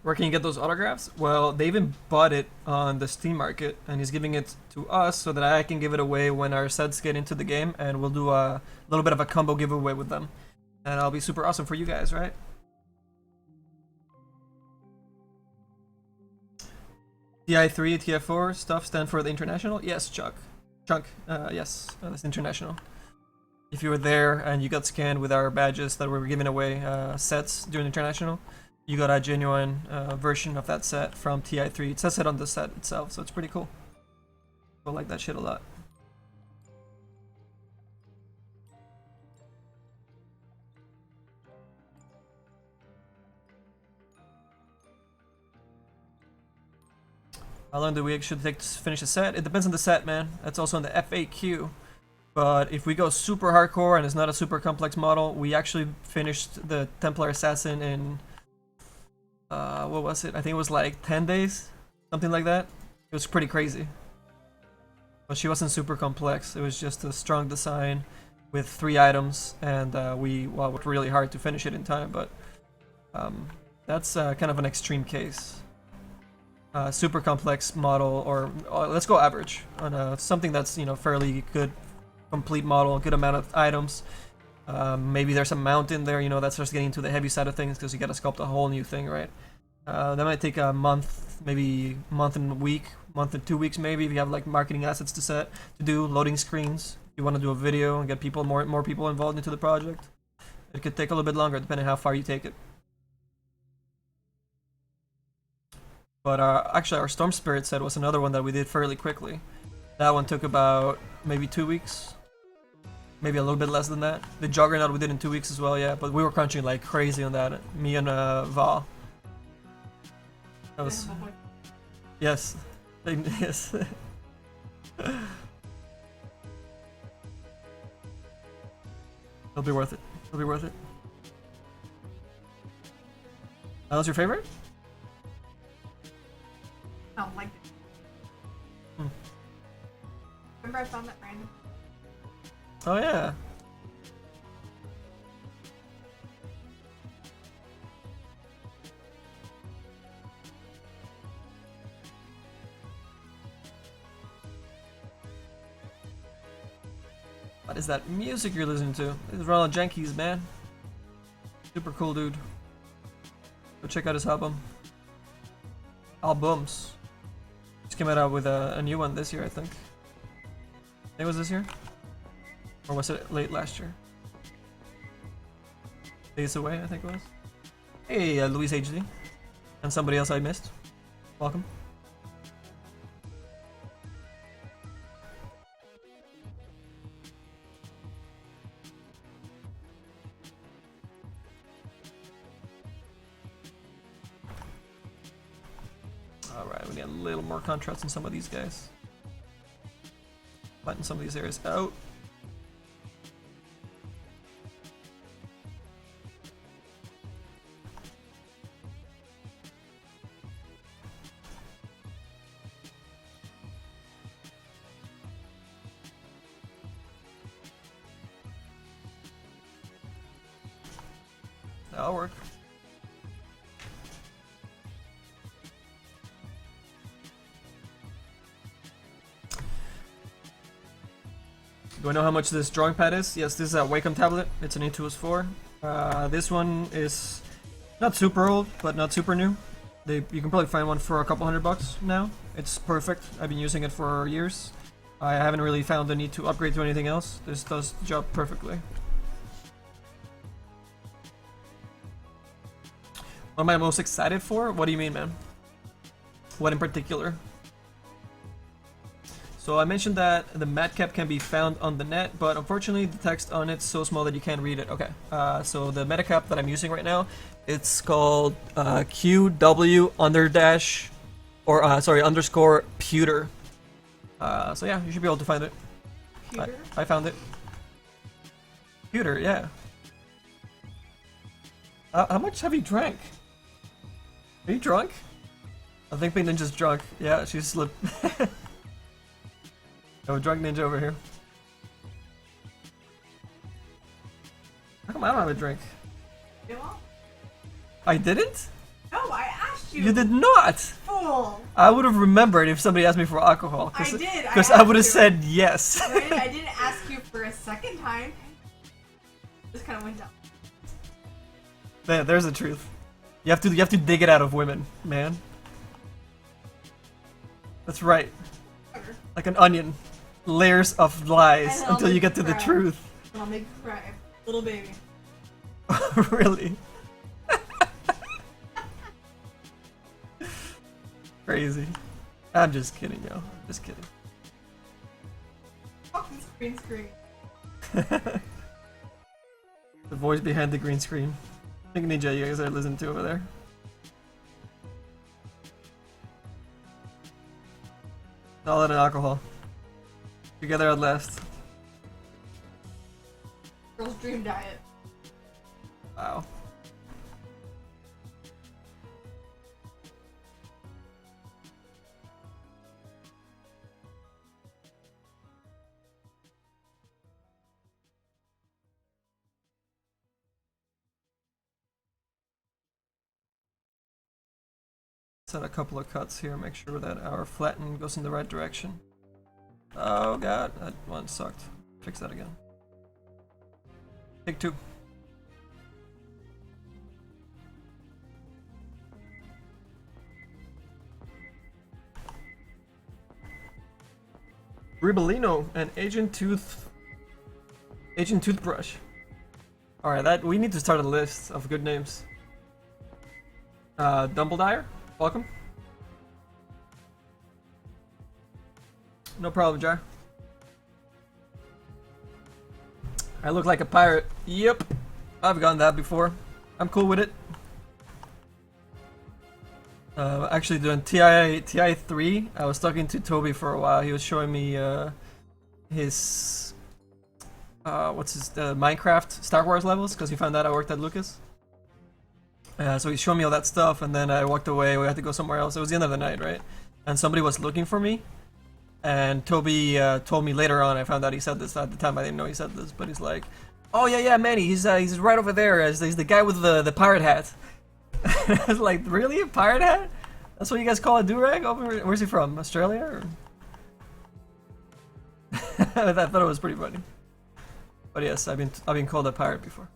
Where can you get those autographs? Well, they even bought it on the Steam market, and he's giving it to us so that I can give it away when our sets get into the game, and we'll do a little bit of a combo giveaway with them. And I'll be super awesome for you guys, right? TI3, TF4 stuff stand for the international? Yes, Chuck. Yes, that's international. If you were there and you got scanned with our badges that we were giving away sets during international, you got a genuine version of that set from TI3. It says it on the set itself, so it's pretty cool. I like that shit a lot. How long do we actually take to finish a set? It depends on the set, man. That's also in the FAQ. But if we go super hardcore and it's not a super complex model, we actually finished the Templar Assassin in, what was it? I think it was like 10 days, something like that. It was pretty crazy. But she wasn't super complex. It was just a strong design with 3 items, and we worked really hard to finish it in time. But that's kind of an extreme case. Super complex model, or let's go average on something that's, you know, fairly good, complete model, good amount of items. Maybe there's a mount in there, you know, that starts getting into the heavy side of things because you got to sculpt a whole new thing, right? That might take a month, maybe month and a week, month and 2 weeks, maybe if you have like marketing assets to do, loading screens. If you want to do a video and get people more people involved into the project, it could take a little bit longer depending on how far you take it. But actually, our Storm Spirit set was another one that we did fairly quickly. That one took about maybe 2 weeks. Maybe a little bit less than that. The Juggernaut we did in 2 weeks as well, yeah. But we were crunching like crazy on that. Me and Val. That was... Yes. Yes. It'll be worth it. It'll be worth it. That was your favorite? I don't like it. Remember I found that random? Oh yeah. What is that music you're listening to? This is Ronald Jenkins, man. Super cool dude. Go check out his albums. Just came out with a new one this year, I think. I think it was this year? Or was it late last year? Days Away, I think it was. Hey, Luis HD. And somebody else I missed. Welcome. Alright, we need a little more contrast in some of these guys. Flatten some of these areas out. That'll work. Do I know how much this drawing pad is? Yes, this is a Wacom tablet. It's an Intuos 4. This one is not super old, but not super new. You can probably find one for a couple $100 now. It's perfect. I've been using it for years. I haven't really found the need to upgrade to anything else. This does the job perfectly. What am I most excited for? What do you mean, man? What in particular? So I mentioned that the mat cap can be found on the net, but unfortunately the text on it's so small that you can't read it. Okay, so the metacap that I'm using right now, it's called QW underscore pewter. So yeah, you should be able to find it. Pewter? I found it. Pewter, yeah. How much have you drank? Are you drunk? I think Pink Ninja's drunk. Yeah, she slipped. Oh, drunk ninja over here. How come I don't have a drink? You know? I didn't? No, I asked you. You did not! Fool! I would have remembered if somebody asked me for alcohol. I did. Because I would have said yes. Right? I didn't ask you for a second time. Just kind of went down. There's the truth. You have to dig it out of women, man. That's right. Like an onion. Layers of lies And I'll until you make get to the cry. truth. And I'll make you cry. Little baby. Really? Crazy. I'm just kidding, yo. Just kidding. Fucking green screen. The voice behind the green screen. I think Ninja, you guys are listening to over there. Solid and alcohol. Together at last. Girl's dream diet. Wow. Set a couple of cuts here, make sure that our flatten goes in the right direction. Oh god, that one sucked. Fix that again. Take two. Ribellino and Agent Toothbrush. Alright, that we need to start a list of good names. Dumbledire, welcome. No problem, Jar. I look like a pirate. Yep. I've gone that before. I'm cool with it. Actually doing TI 3. I was talking to Toby for a while. He was showing me his what's his Minecraft Star Wars levels because he found out I worked at Lucas. So he showed me all that stuff, and then I walked away. We had to go somewhere else. It was the end of the night, right? And somebody was looking for me. And Toby told me later on. I found out he said this at the time. I didn't know he said this, but he's like, "Oh yeah, Manny. He's right over there. He's the guy with the pirate hat." I was like, "Really, a pirate hat? That's what you guys call a do-rag? Where's he from? Australia?" Or... I thought it was pretty funny. But yes, I've been called a pirate before.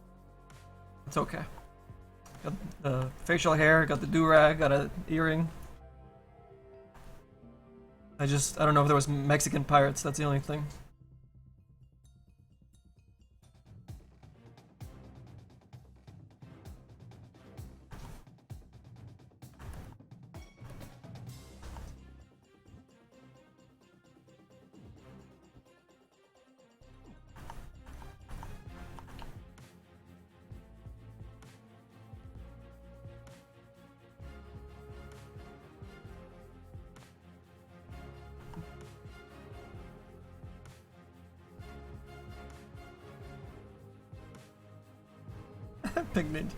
It's okay. Got the facial hair, got the do-rag, got an earring. I don't know if there was Mexican pirates, that's the only thing. Big ninja.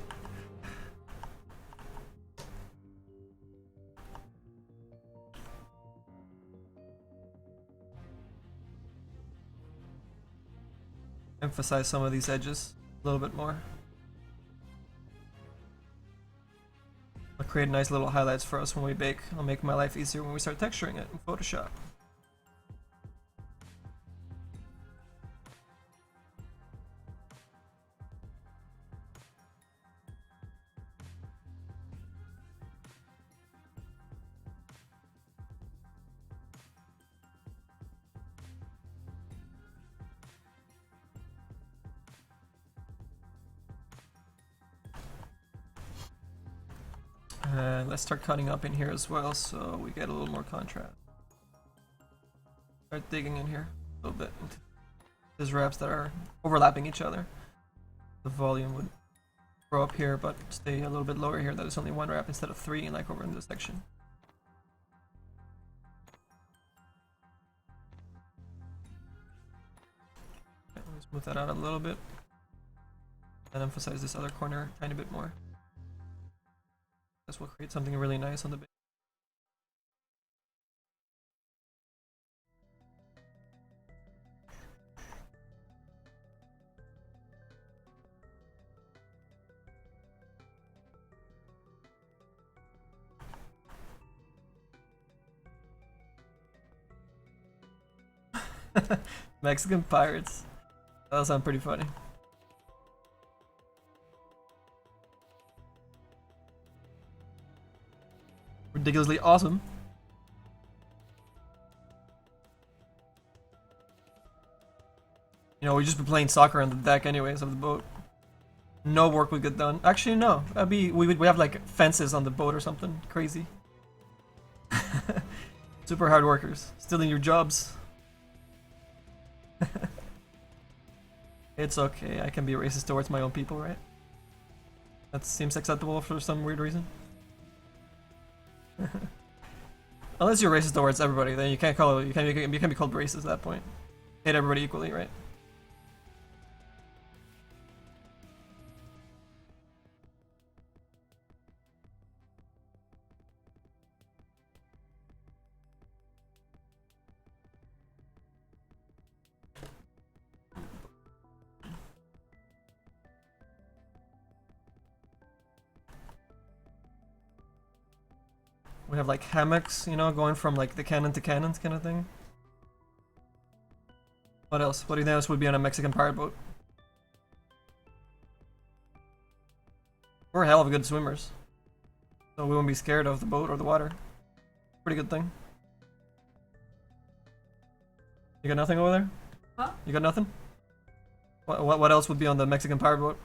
Emphasize some of these edges a little bit more. I'll create nice little highlights for us when we bake. I'll make my life easier when we start texturing it in Photoshop. And let's start cutting up in here as well so we get a little more contrast. Start digging in here a little bit. There's wraps that are overlapping each other. The volume would grow up here but stay a little bit lower here. That is only one wrap instead of three like over in this section. Okay, let's move that out a little bit. And emphasize this other corner a tiny bit more. This will create something really nice on the base. Mexican pirates. That'll sound pretty funny. Ridiculously awesome. You know, we've just been playing soccer on the deck anyways of the boat. No work would get done. Actually, no. We have like fences on the boat or something crazy. Super hard workers, stealing your jobs. It's okay, I can be racist towards my own people, right? That seems acceptable for some weird reason. Unless you're racist towards everybody, then you can't be called racist at that point. Hate everybody equally, right? We have like hammocks, you know, going from like the cannon to cannons kind of thing. What else? What do you think else would be on a Mexican pirate boat? We're hell of good swimmers, so we won't be scared of the boat or the water. Pretty good thing. You got nothing over there? Huh? You got nothing? What else would be on the Mexican pirate boat?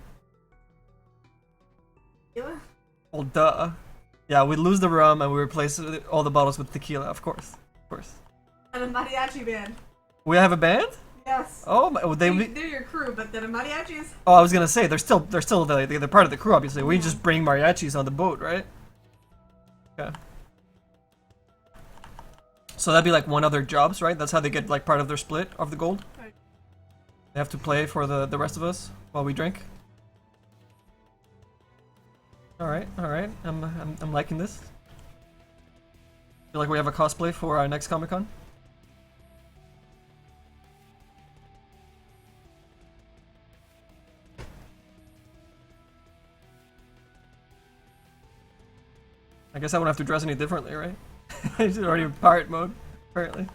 Tequila? Well, duh. Yeah, we lose the rum and we replace all the bottles with tequila, of course. Of course. And a mariachi band. We have a band? Yes. Oh, they're your crew, but then a mariachis. Oh, I was gonna say they're still they're part of the crew, obviously. We just bring mariachis on the boat, right? Okay. So that'd be like one of their jobs, right? That's how they get like part of their split of the gold. Right. They have to play for the rest of us while we drink. All right. I'm liking this. Feel like we have a cosplay for our next Comic-Con. I guess I won't have to dress any differently, right? It's already in pirate mode, apparently.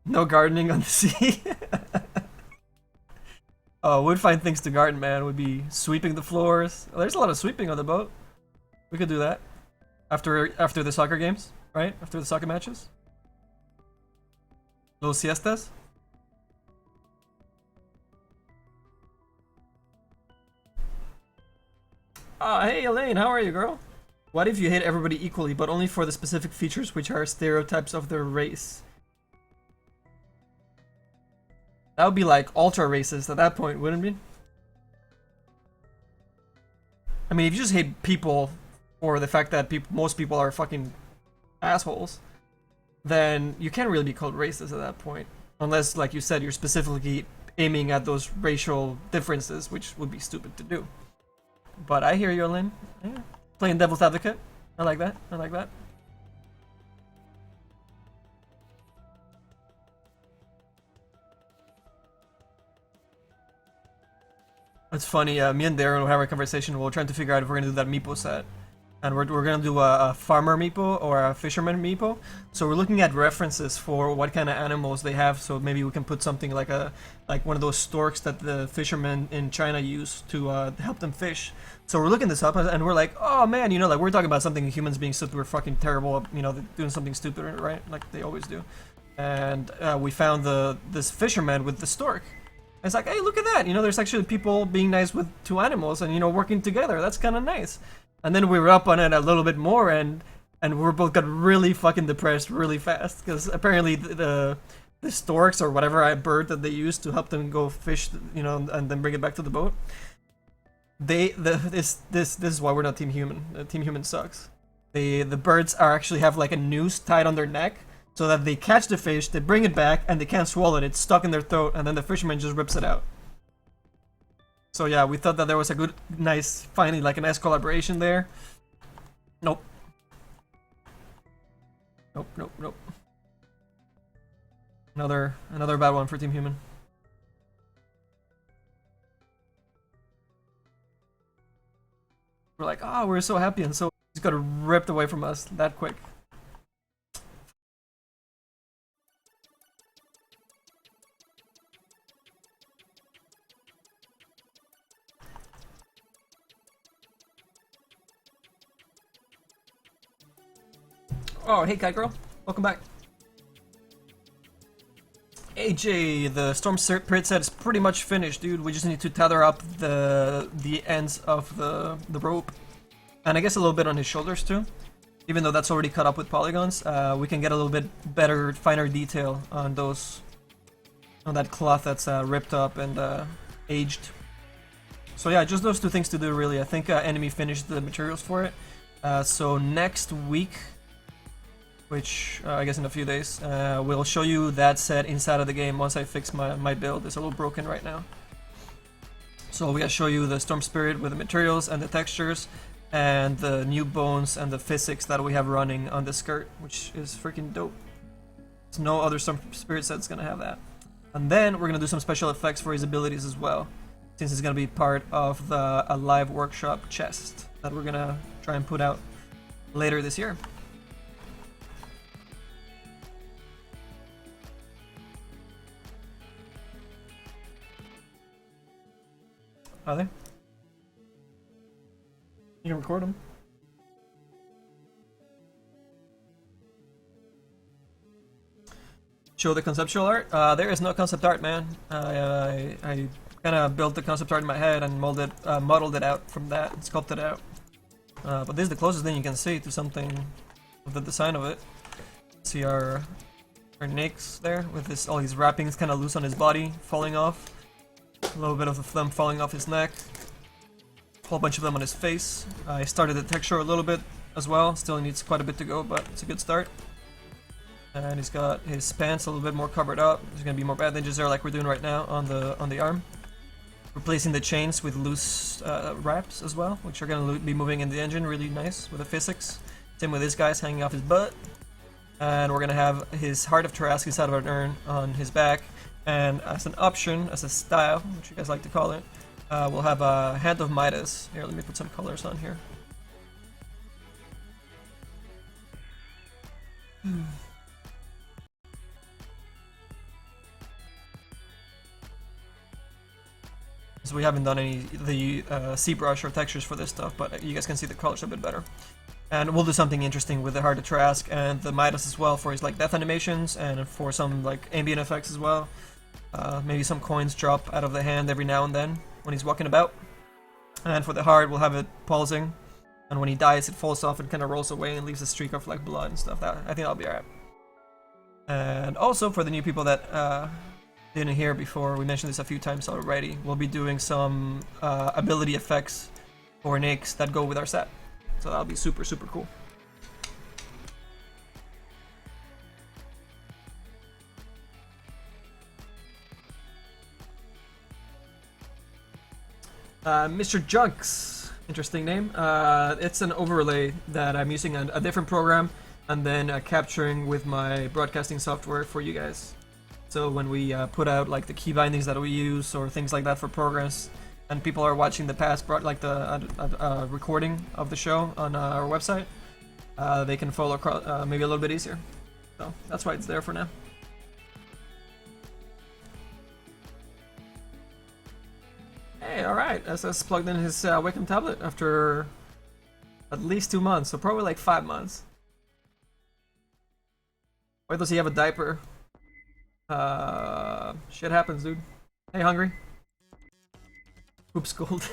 No gardening on the sea. Oh, we'd find things to garden, man. We'd be sweeping the floors. Oh, there's a lot of sweeping on the boat. We could do that after the soccer games, right? After the soccer matches. Little siestas. Hey Elaine, how are you, girl? What if you hate everybody equally, but only for the specific features which are stereotypes of their race? That would be like ultra racist at that point, wouldn't it? I mean, if you just hate people for the fact that most people are fucking assholes, then you can't really be called racist at that point. Unless, like you said, you're specifically aiming at those racial differences, which would be stupid to do. But I hear you, Lynn. Yeah. Playing devil's advocate. I like that. I like that. It's funny. Me and Darren will have a conversation. We're trying to figure out if we're gonna do that meepo set, and we're gonna do a farmer meepo or a fisherman meepo. So we're looking at references for what kind of animals they have. So maybe we can put something like one of those storks that the fishermen in China use to help them fish. So we're looking this up, and we're like, oh man, you know, like we're talking about something humans being super fucking terrible, you know, doing something stupid, right? Like they always do. And we found this fisherman with the stork. And it's like, hey, look at that! You know, there's actually people being nice with two animals, and you know, working together. That's kind of nice. And then we were up on it a little bit more, and we both got really fucking depressed really fast because apparently the storks or whatever bird that they use to help them go fish, you know, and then bring it back to the boat. This is why we're not Team Human. Team Human sucks. The birds actually have like a noose tied on their neck so that they catch the fish, they bring it back, and they can't swallow it. It's stuck in their throat, and then the fisherman just rips it out. So yeah, we thought that there was a good, nice, finally like a nice collaboration there. Nope. Nope. Another bad one for Team Human. We're like, oh, we're so happy, and so just got ripped away from us that quick. Oh, hey, Kite Girl. Welcome back. AJ, the Storm Spirit set is pretty much finished, dude. We just need to tether up the ends of the rope. And I guess a little bit on his shoulders too. Even though that's already cut up with polygons, we can get a little bit better, finer detail on those, on that cloth that's ripped up and aged. So yeah, just those two things to do really. I think Enemy finished the materials for it. So next week, which I guess in a few days, we'll show you that set inside of the game once I fix my build. It's a little broken right now. So we gotta show you the Storm Spirit with the materials and the textures, and the new bones and the physics that we have running on the skirt, which is freaking dope. So no other Storm Spirit set's gonna have that. And then we're gonna do some special effects for his abilities as well, since it's gonna be part of the LiveWorkshop chest that we're gonna try and put out later this year. Are they? You can record them. Show the conceptual art. There is no concept art, man. I kind of built the concept art in my head and modeled it out from that and sculpted it out. But this is the closest thing you can see to something with the design of it. See our Naix there with this, all these wrappings kind of loose on his body, falling off. A little bit of them falling off his neck. A whole bunch of them on his face. I started the texture a little bit as well. Still needs quite a bit to go, but it's a good start. And he's got his pants a little bit more covered up. There's gonna be more bandages there, like we're doing right now on the arm. Replacing the chains with loose wraps as well, which are gonna be moving in the engine really nice with the physics. Same with this guy's hanging off his butt. And we're gonna have his Heart of Tarrasque inside of an urn on his back. And as an option, as a style, which you guys like to call it, we'll have a Hand of Midas. Here, let me put some colors on here. So we haven't done any the Zbrush or textures for this stuff, but you guys can see the colors a bit better. And we'll do something interesting with the Heart of Tarrasque and the Midas as well for his like death animations and for some like ambient effects as well. Maybe some coins drop out of the hand every now and then when he's walking about. And for the heart, we'll have it pulsing, and when he dies, it falls off and kind of rolls away and leaves a streak of like blood and stuff. I think that'll be alright. And also for the new people that didn't hear before, we mentioned this a few times already. We'll be doing some ability effects for Naix that go with our set, so that'll be super cool. Mr. Junks, interesting name. It's an overlay that I'm using a different program and then capturing with my broadcasting software for you guys. So when we put out like the key bindings that we use or things like that for progress, and people are watching the past like the recording of the show on our website, they can follow across maybe a little bit easier. So that's why it's there for now. Hey, alright, SS plugged in his Wacom tablet after at least 2 months, so probably like 5 months. Why does he have a diaper? Shit happens, dude. Hey, hungry? Poop schooled.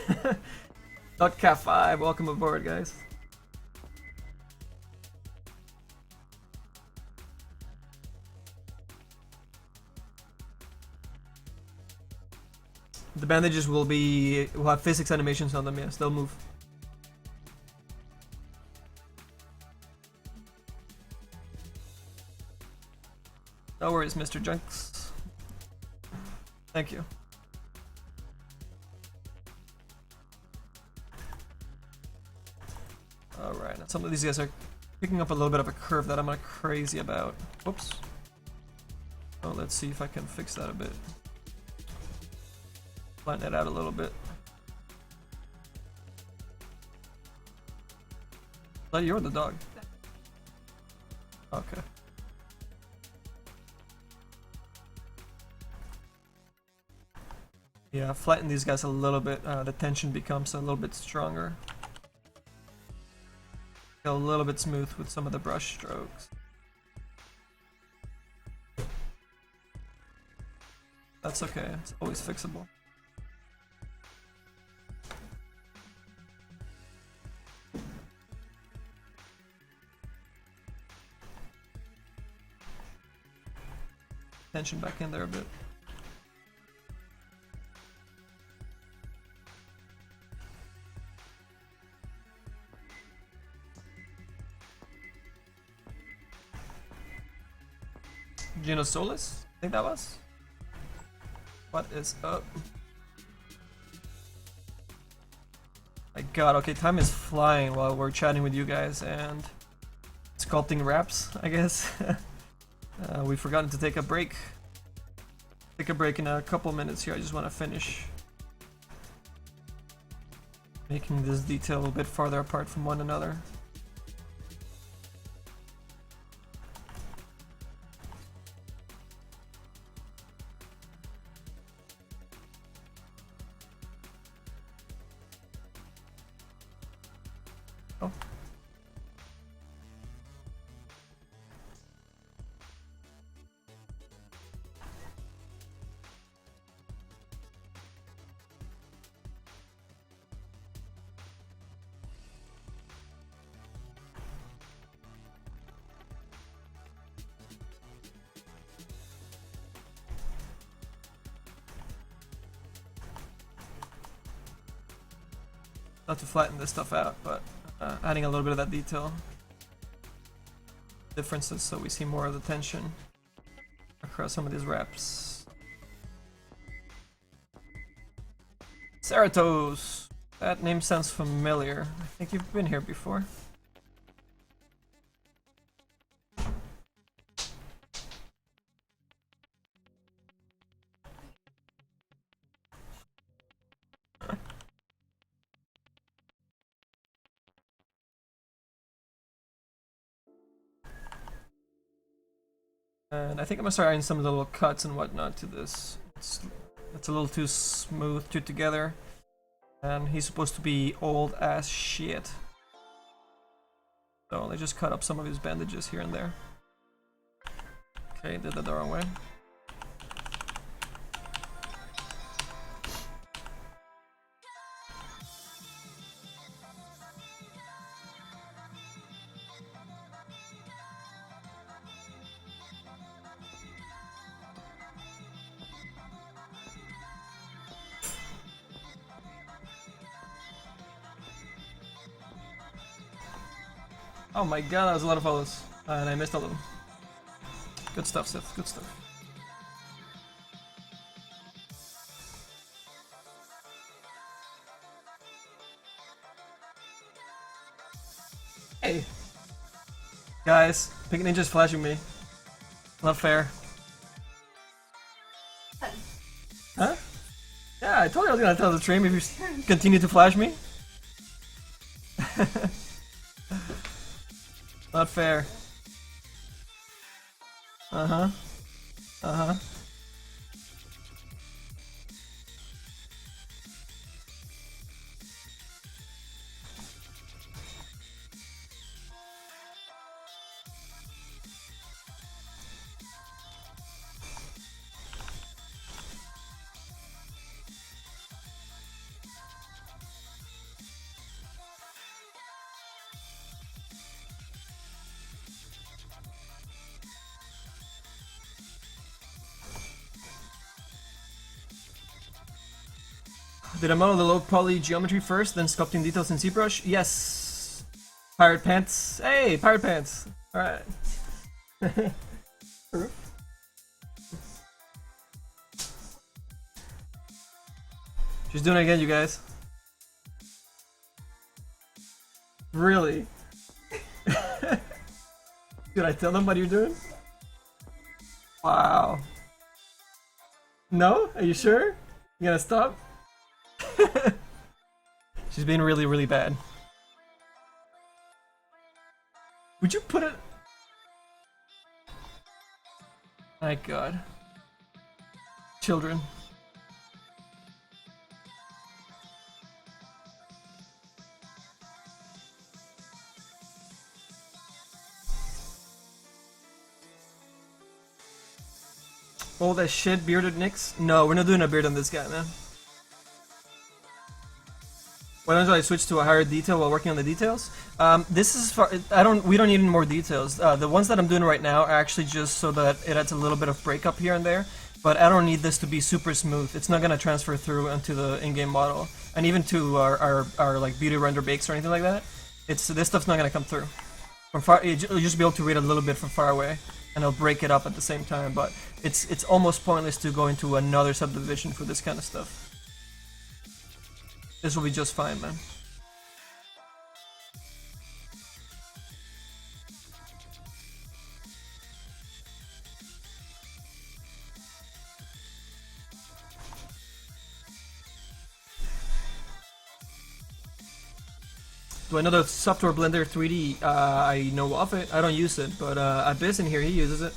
.cat5, welcome aboard, guys. The bandages will have physics animations on them, yes, they'll move. No worries, Mr. Junks. Thank you. Alright, some of these guys are picking up a little bit of a curve that I'm not crazy about. Whoops. Oh, let's see if I can fix that a bit. Flatten it out a little bit. Oh, you're the dog. Okay. Yeah, flatten these guys a little bit. The tension becomes a little bit stronger. Go a little bit smooth with some of the brush strokes. That's okay, it's always fixable. Tension back in there a bit. Gino Solis? I think that was? What is up? My god, okay, time is flying while we're chatting with you guys and sculpting wraps, I guess. We've forgotten to take a break. Take a break in a couple minutes here. I just want to finish making this detail a bit farther apart from one another. Oh. Not to flatten this stuff out, but adding a little bit of that detail differences so we see more of the tension across some of these wraps. Ceratos! That name sounds familiar. I think you've been here before. And I think I'm gonna start adding some of the little cuts and whatnot to this. It's a little too smooth to together. And he's supposed to be old as shit. So let's just cut up some of his bandages here and there. Okay, did that the wrong way. Oh my god, that was a lot of follows. And I missed all of them. Good stuff, Sith. Good stuff. Hey! Guys, Pink Ninja's flashing me. Not fair. Huh? Yeah, I told you I was gonna tell the stream if you continue to flash me. Not fair. Uh-huh. Uh-huh. Did I model the low poly geometry first, then sculpting details in Zbrush? Yes! Pirate pants. Hey, pirate pants! Alright. She's doing it again, you guys. Really? Did I tell them what you're doing? Wow. No? Are you sure? You gonna stop? She's being really, really bad. Would you put it? My god. Children. Old as shit bearded Naix? No, we're not doing a beard on this guy, man. Why don't I switch to a higher detail while working on the details? This is for, we don't need any more details. The ones that I'm doing right now are actually just so that it adds a little bit of breakup here and there. But I don't need this to be super smooth. It's not gonna transfer through into the in-game model, and even to our like beauty render bakes or anything like that. This stuff's not gonna come through. From far, you'll just be able to read a little bit from far away, and it'll break it up at the same time. But it's almost pointless to go into another subdivision for this kind of stuff. This will be just fine, man. Do I know the software Blender 3D? I know of it. I don't use it, but Abyss in here, he uses it.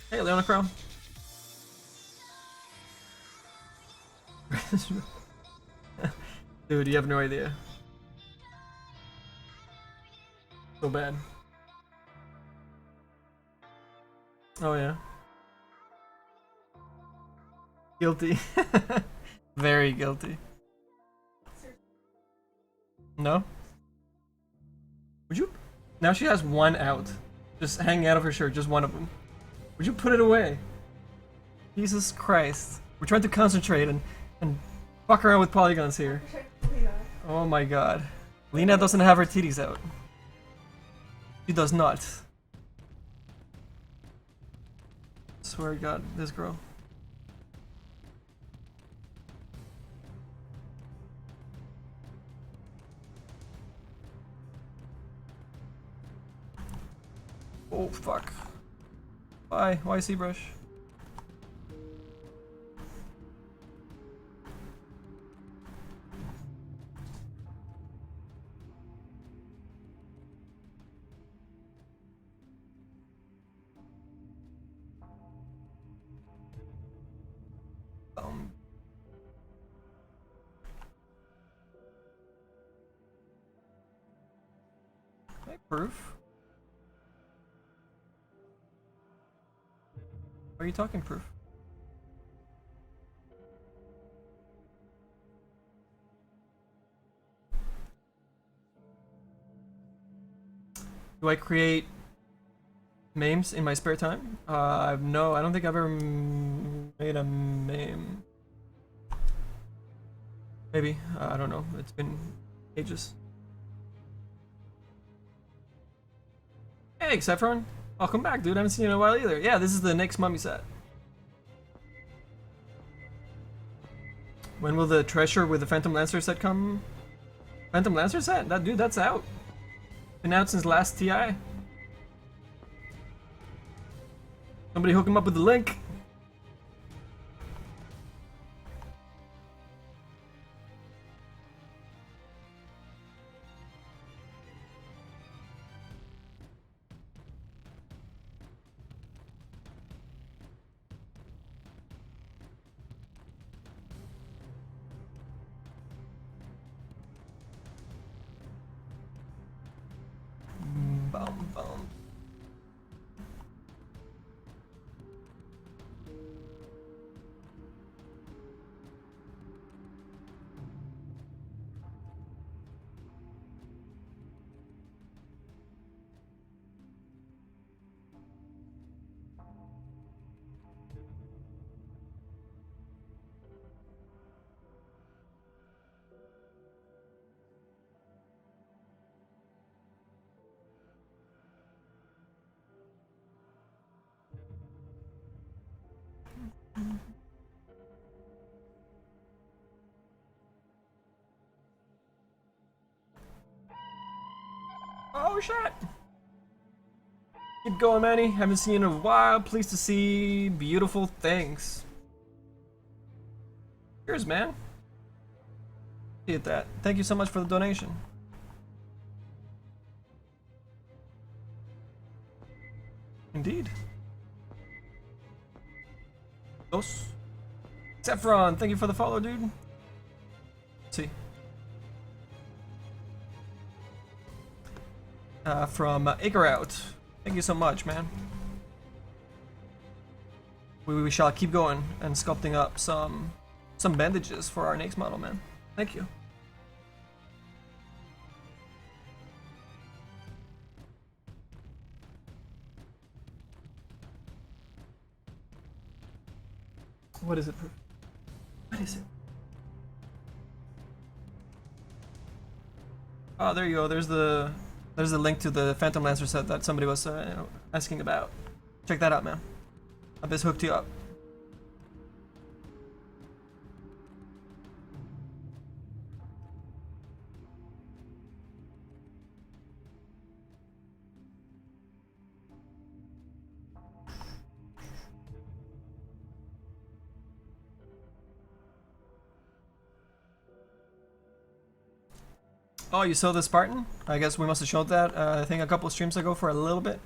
Hey, Leona Crown. Dude, you have no idea. So bad. Oh yeah. Guilty. Very guilty. No? Would you? Now she has one out. Just hanging out of her shirt, just one of them. Would you put it away? Jesus Christ. We're trying to concentrate and fuck around with polygons here. Oh my god. Lena doesn't have her titties out. She does not. Swear to God, this girl. Oh fuck. Why? Why Zbrush? Proof? Why are you talking, Proof? Do I create memes in my spare time? No, I don't think I've ever made a meme. Maybe, I don't know, it's been ages. Hey, Xefron. Welcome back, dude. I haven't seen you in a while either. Yeah, this is the Naix mummy set. When will the treasure with the Phantom Lancer set come? Phantom Lancer set? Dude, that's out. Been out since last TI. Somebody hook him up with the link. Bum, bum. Oh shit! Keep going, Manny. Haven't seen you in a while. Pleased to see beautiful things. Cheers, man. Appreciate that. Thank you so much for the donation. Indeed. Dos. Saffron, thank you for the follow, dude. Let's see. From Acre Out. Thank you so much, man. We shall keep going and sculpting up some bandages for our Naix model, man. Thank you. What is it? What is it? Oh, there you go. There's the link to the Phantom Lancer set that somebody was asking about. Check that out, man. I've just hooked you up. Oh, you saw the Spartan? I guess we must have showed that. I think a couple of streams ago for a little bit.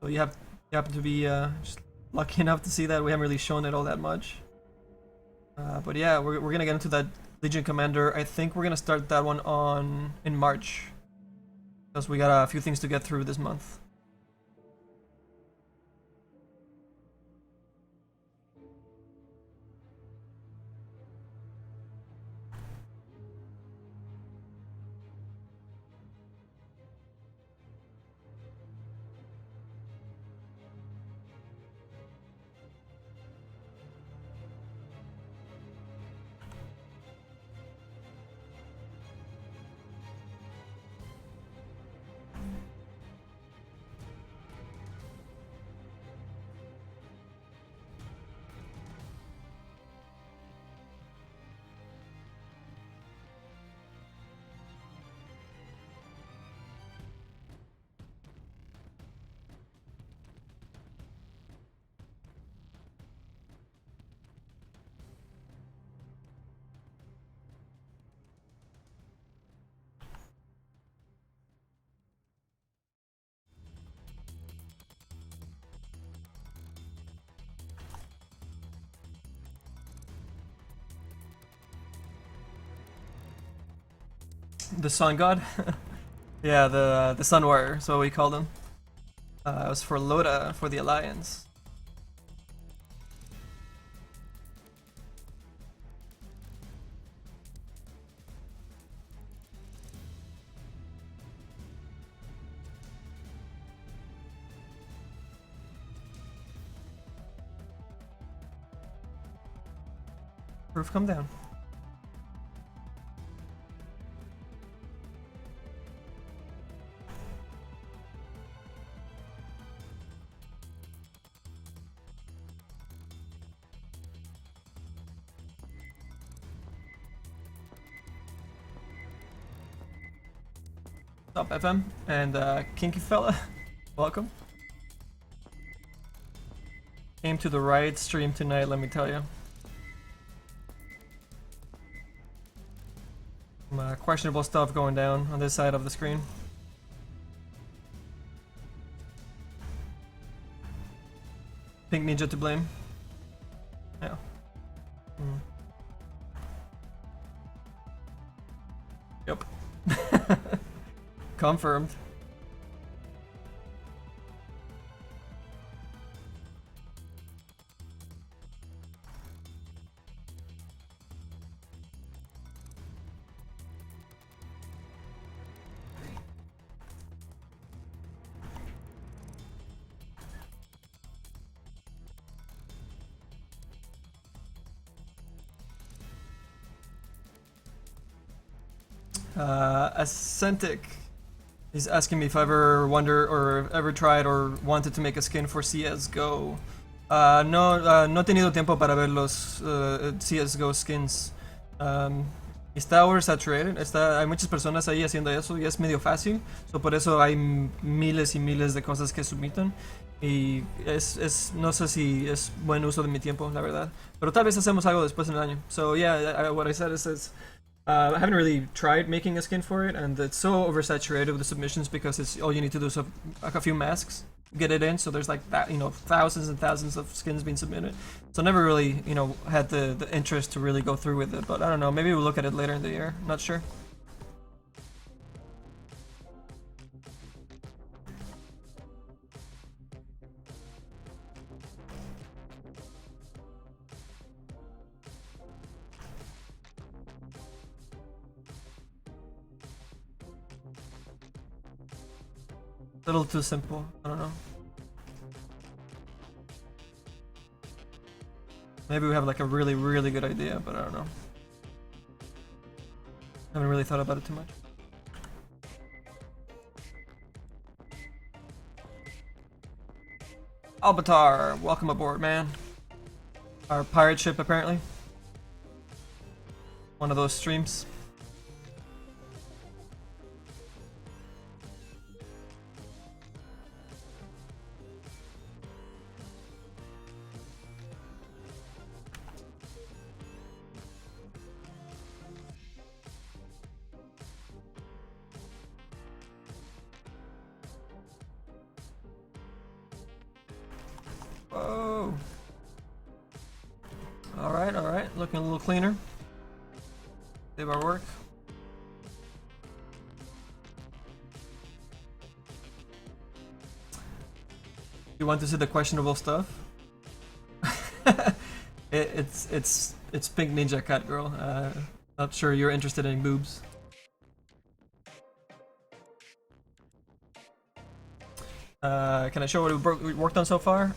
So you happen to be just lucky enough to see that. We haven't really shown it all that much. But yeah, we're gonna get into that Legion Commander. I think we're gonna start that one in March, because we got a few things to get through this month. The Sun God? Yeah, the Sun Warrior, so we called him. It was for LOTA, for the Alliance. Roof, come down. What's up, FM? And Kinky Fella, welcome. Came to the right stream tonight, let me tell you. Some questionable stuff going down on this side of the screen. Pink Ninja to blame. Yeah. Yep. Confirmed. Ascentic is asking me if I ever wonder or ever tried or wanted to make a skin for CSGO. No he tenido tiempo para ver los CSGO skins. Está oversaturated, hay muchas personas ahí haciendo eso y es medio fácil, so por eso hay miles y miles de cosas que submiten y no sé si es buen uso de mi tiempo, la verdad, pero tal vez hacemos algo después en el año. So yeah, what I said is I haven't really tried making a skin for it, and it's so oversaturated with the submissions because it's all you need to do is like a few masks, get it in. So there's like that, thousands and thousands of skins being submitted. So I never really, had the interest to really go through with it. But I don't know, maybe we'll look at it later in the year. Not sure. A little too simple. I don't know. Maybe we have like a really, really good idea, but I don't know. Haven't really thought about it too much. Albatar, welcome aboard, man. Our pirate ship, apparently. One of those streams. Whoa. Alright, looking a little cleaner. Save our work. You want to see the questionable stuff? It's Pink Ninja Cat Girl. Not sure you're interested in boobs. Can I show what we worked on so far?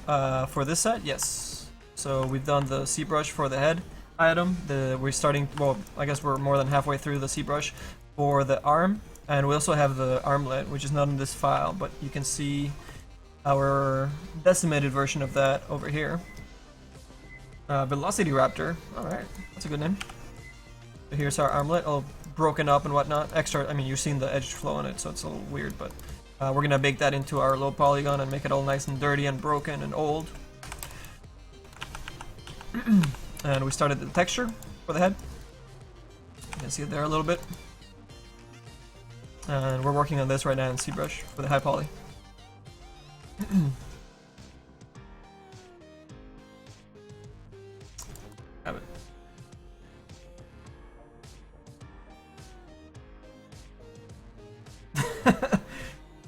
For this set, yes. So we've done the Zbrush for the head item. We're starting, well, I guess we're more than halfway through the Zbrush for the arm. And we also have the armlet, which is not in this file, but you can see our decimated version of that over here. Velocity Raptor, alright, that's a good name. So here's our armlet, all broken up and whatnot. Extra, I mean, you've seen the edge flow on it, so it's a little weird, but we're gonna bake that into our low polygon and make it all nice and dirty and broken and old. And we started the texture for the head. You can see it there a little bit. And we're working on this right now in Zbrush for the high poly. Have it.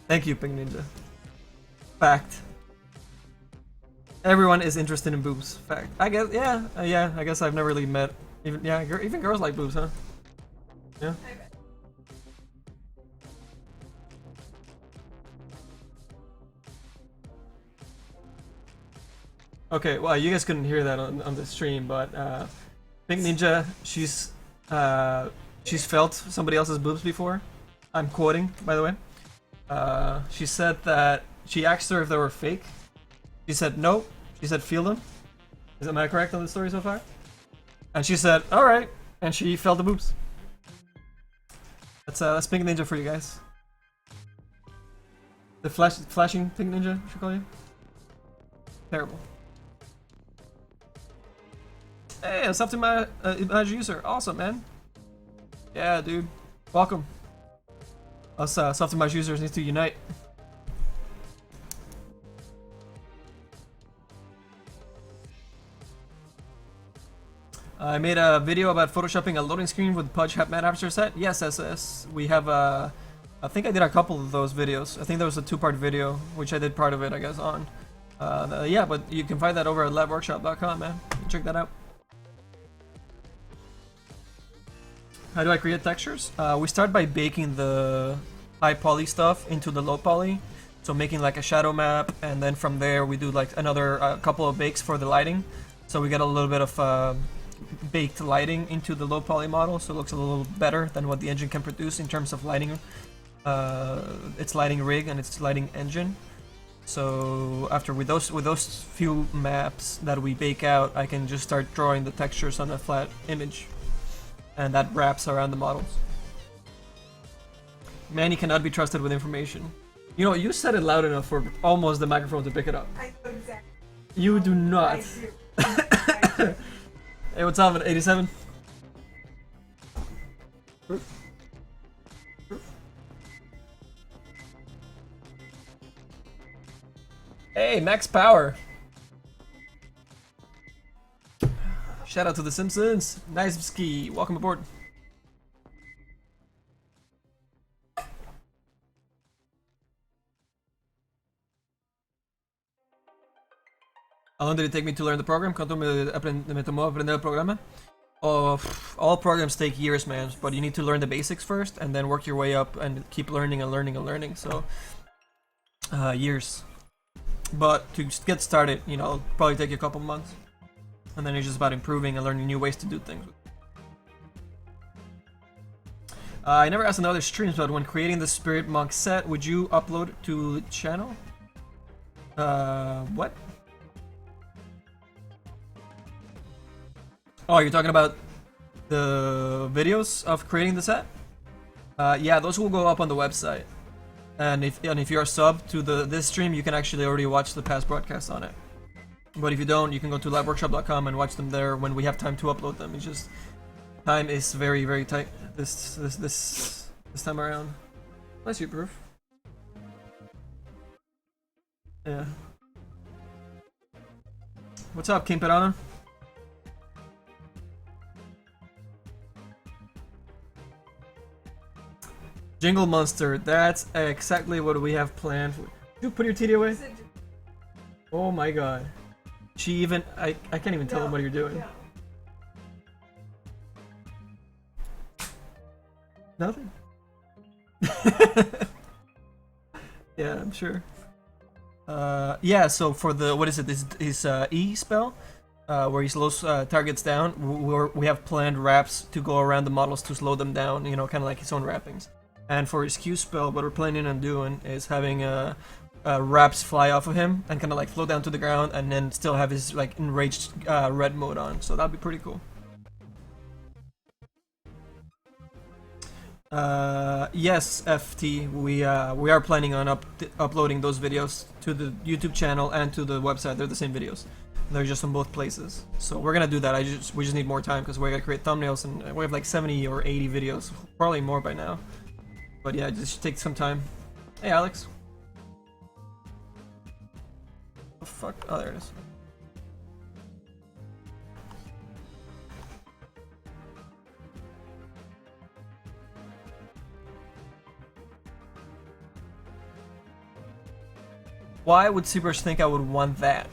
Thank you, Pink Ninja. Fact. Everyone is interested in boobs. Fact. I guess, yeah, yeah. I guess I've never really met even, yeah, even girls like boobs, huh? Yeah. Okay, well, you guys couldn't hear that on the stream, but Pink Ninja, she's felt somebody else's boobs before. I'm quoting, by the way. She said that she asked her if they were fake. She said no. She said feel them. Am I correct on the story so far? And she said all right, and she felt the boobs. That's Pink Ninja for you guys. The flashing Pink Ninja, I should call you. Terrible. Hey, a Sculpting user. Awesome, man. Yeah, dude. Welcome. Us Sculpting users need to unite. I made a video about photoshopping a loading screen with Pudge Map After set. Yes, SS. We have I think I did a couple of those videos. I think there was a 2-part video, which I did part of it, I guess, on. Yeah, but you can find that over at LiveWorkshop.com, man. Check that out. How do I create textures? We start by baking the high poly stuff into the low poly. So making like a shadow map, and then from there we do like another couple of bakes for the lighting. So we get a little bit of baked lighting into the low poly model, so it looks a little better than what the engine can produce in terms of lighting, its lighting rig and its lighting engine. So after with those few maps that we bake out, I can just start drawing the textures on a flat image, and that wraps around the models. Manny cannot be trusted with information. You know, you said it loud enough for almost the microphone to pick it up. I do exactly. You do not. I do. I do. Hey, what's up at 87? Hey, max power. Shout out to the Simpsons. Nice ski. Welcome aboard. How long did it take me to learn the program? ¿Cuánto me tomó aprender el programa? Oh, all programs take years, man, but you need to learn the basics first and then work your way up and keep learning and learning and learning. So years. But to just get started, you know, it'll probably take you a couple months. And then it's just about improving and learning new ways to do things. I never asked in other streams, but when creating the Spirit Monk set, would you upload it to the channel? What? Oh, you're talking about the videos of creating the set? Yeah, those will go up on the website. And if you're a sub to this stream, you can actually already watch the past broadcasts on it. But if you don't, you can go to liveworkshop.com and watch them there when we have time to upload them. It's just time is very, very tight this time around. Bless you, Proof. Yeah. What's up, King Pirana? Jingle Monster, that's exactly what we have planned. Did you put your TD away? Oh my god. She even, I can't even tell him what you're doing. Nothing? Yeah, I'm sure. Yeah, so for the, what is it, his E spell, where he slows targets down, we have planned wraps to go around the models to slow them down, you know, kind of like his own wrappings. And for his Q spell, what we're planning on doing is having wraps fly off of him and kind of like float down to the ground and then still have his like enraged red mode on, so that'd be pretty cool. Yes, FT, we are planning on uploading those videos to the YouTube channel and to the website. They're the same videos. They're just on both places. So we're gonna do that. We just need more time because we gotta create thumbnails and we have like 70 or 80 videos, probably more by now. But yeah, just take some time. Hey, Alex. Oh, fuck. Oh, there it is. Why would Zbrush think I would want that?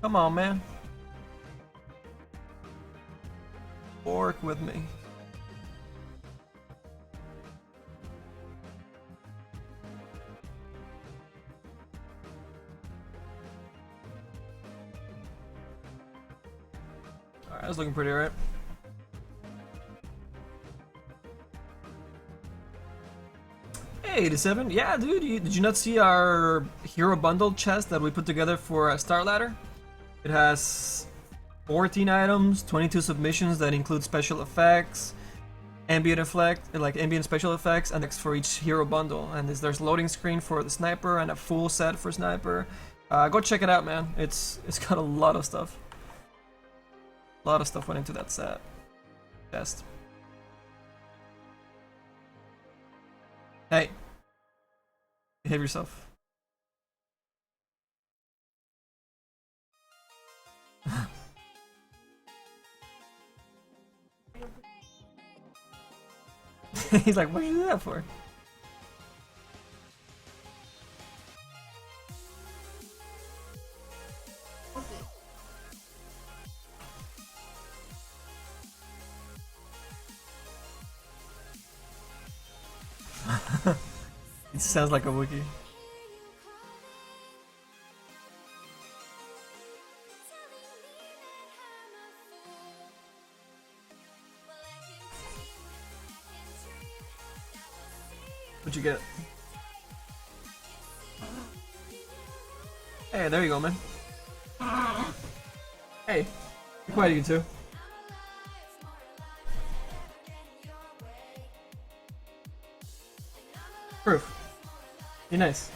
Come on, man. Work with me. Alright, that's looking pretty alright. Hey, 87. Yeah, dude, did you not see our hero bundle chest that we put together for Star Ladder? It has 14 items, 22 submissions that include special effects, ambient special effects, and it's for each hero bundle. And there's loading screen for the sniper and a full set for sniper. Go check it out, man. It's got a lot of stuff. A lot of stuff went into that set. Chest. Hey. Behave yourself. He's like, what did you do that for? It sounds like a wiki. What'd you get? Hey, there you go, man. Hey, be quiet, you two. Proof. Be nice.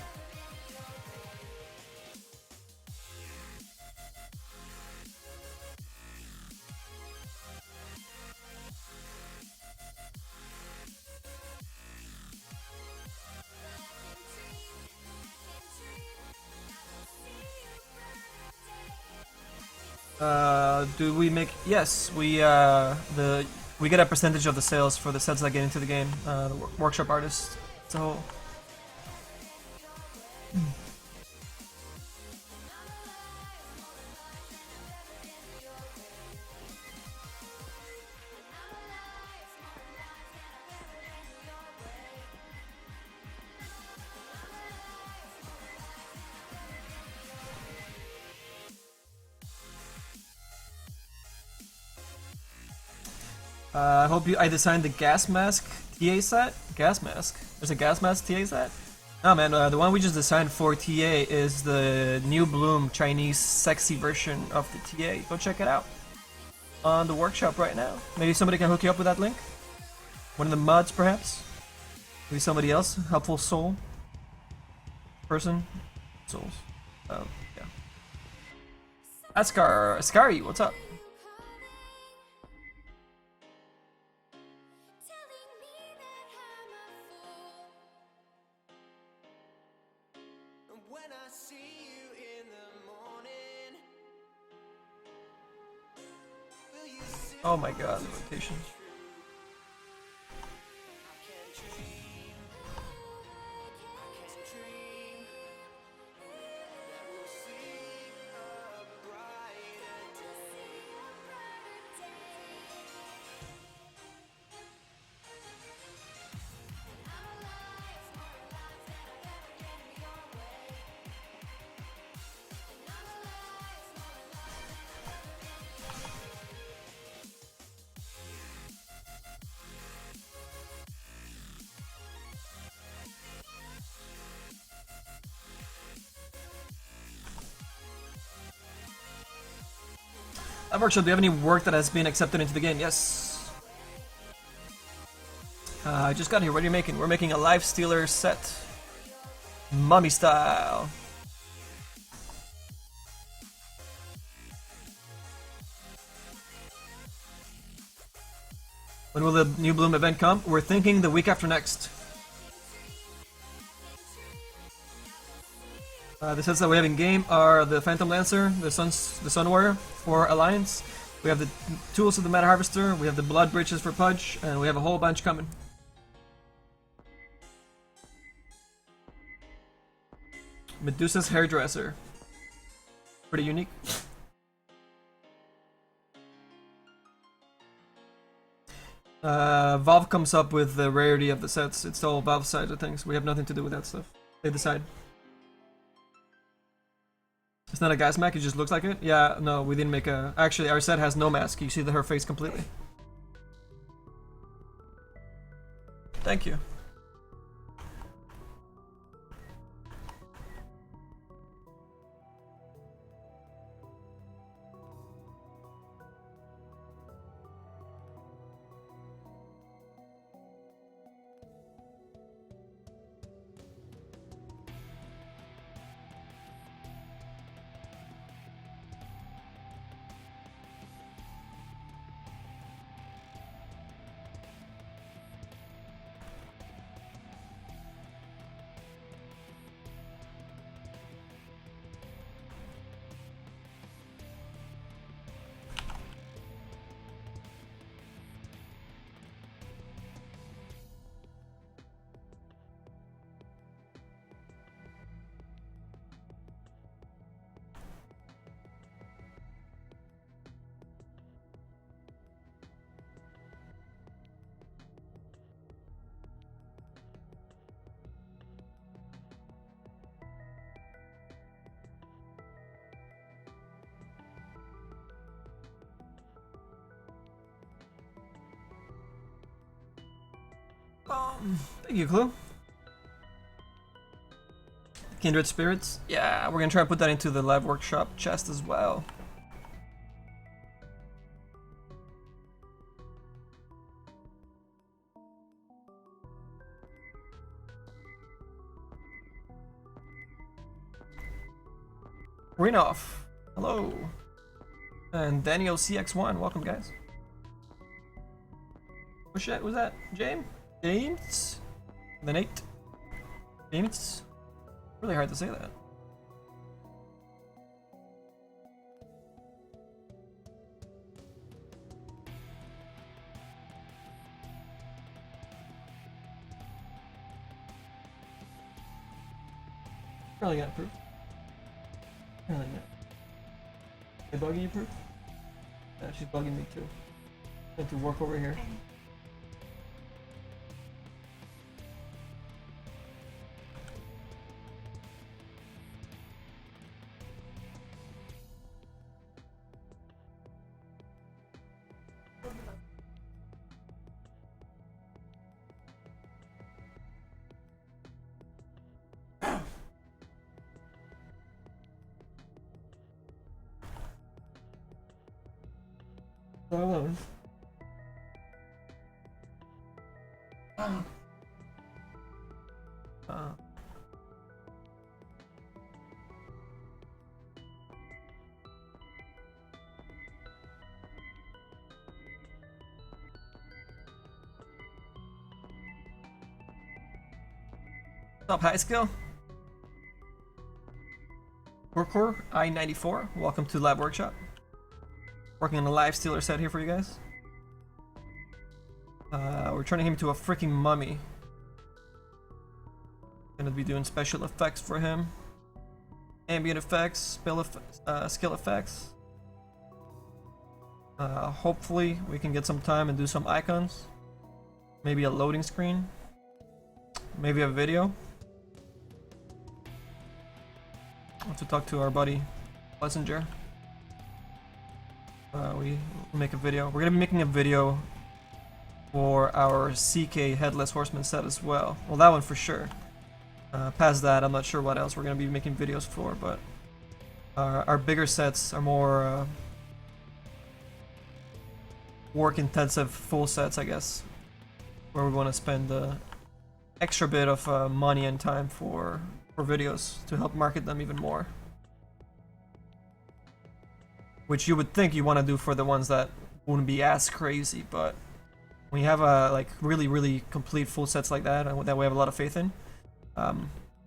Do we make? Yes, we get a percentage of the sales for the sets that get into the game. The workshop artists as a whole. I hope I designed the gas mask TA set. Gas mask. There's a gas mask TA set. No man, the one we just designed for TA is the New Bloom Chinese sexy version of the TA. Go check it out on the workshop right now. Maybe somebody can hook you up with that link. One of the mods, perhaps. Maybe somebody else, helpful soul, person, souls. Yeah. Ascari, what's up? Oh my god, the rotation. LiveWorkshop, do you have any work that has been accepted into the game? Yes. I just got here. What are you making? We're making a Life Stealer set. Mummy style. When will the New Bloom event come? We're thinking the week after next. The sets that we have in game are the Phantom Lancer, the Sun Warrior for Alliance. We have the Tools of the Meta Harvester, we have the Blood Breaches for Pudge, and we have a whole bunch coming. Medusa's Hairdresser. Pretty unique. Valve comes up with the rarity of the sets. It's all Valve side of things. We have nothing to do with that stuff. They decide. It's not a gas mask, it just looks like it? Yeah, no, we didn't make a... Actually, our set has no mask. You see her face completely. Thank you. Thank you, Clue. Kindred Spirits. Yeah, we're gonna try and put that into the LiveWorkshop chest as well. Renoff. Hello. And Daniel CX1. Welcome, guys. Oh shit, was that James? James? The Nate? James? Really hard to say that. Probably got approved. Probably not. They bugging you, proof? Yeah, she's bugging me too. I have to work over here. alone. What's up, high skill? Workhor I-94, welcome to LiveWorkshop. Working on a live stealer set here for you guys. We're turning him into a freaking mummy. Gonna be doing special effects for him. Ambient effects, skill effects. Hopefully we can get some time and do some icons. Maybe a loading screen. Maybe a video. I want to talk to our buddy Messenger. We make a video. We're gonna be making a video for our CK Headless Horseman set as well. Well, that one for sure. Past that, I'm not sure what else we're gonna be making videos for, but our bigger sets are more work-intensive full sets, I guess, where we want to spend the extra bit of money and time for videos to help market them even more. Which you would think you want to do for the ones that wouldn't be as crazy, but when you have a like really complete full sets like that, and that we have a lot of faith in,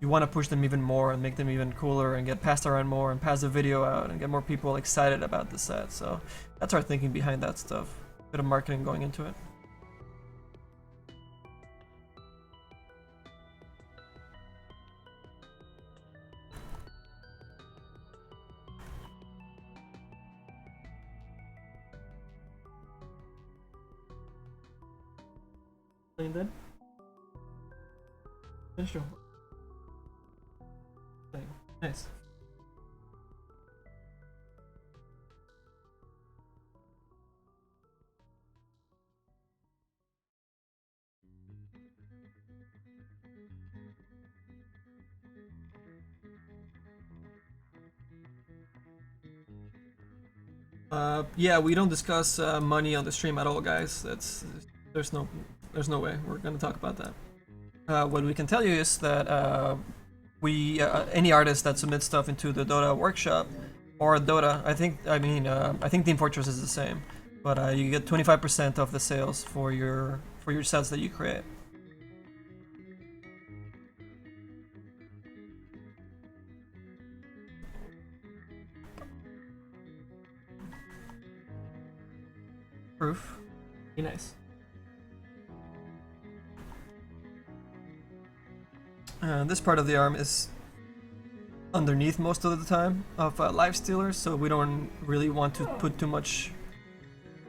you want to push them even more and make them even cooler and get passed around more and pass the video out and get more people excited about the set. So that's our thinking behind that stuff. Bit of marketing going into it. Dead? Finish your thing. Nice. Yeah, we don't discuss money on the stream at all, guys. There's no way we're gonna talk about that. What we can tell you is that any artist that submits stuff into the DOTA workshop or DOTA, I think Team Fortress is the same, but you get 25% of the sales for your sets that you create. Proof. Be nice. This part of the arm is underneath most of the time of live stealers, so we don't really want to put too much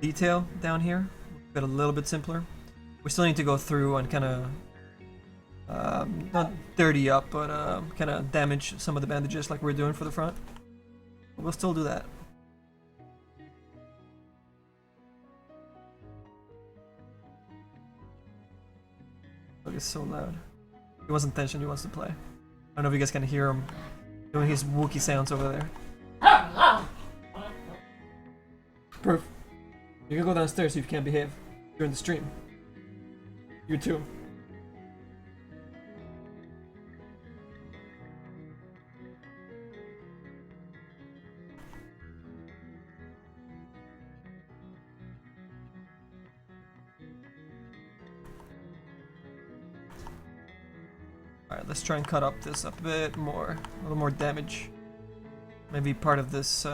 detail down here. Get a little bit simpler. We still need to go through and kind of not dirty up, but kind of damage some of the bandages like we're doing for the front. We'll still do that. Look, it's so loud. He wasn't tension, he wants to play. I don't know if you guys can hear him doing his Wookiee sounds over there. Proof. You can go downstairs if you can't behave during the stream. You too. Alright, let's try and cut up this a bit more, a little more damage. Maybe part of this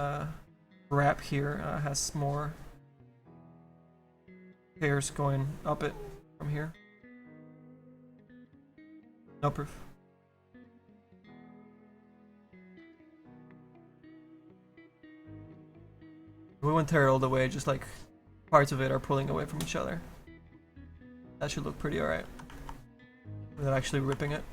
wrap here has more hairs going up it from here. No proof. We won't tear it all the way, just like parts of it are pulling away from each other. That should look pretty alright without actually ripping it.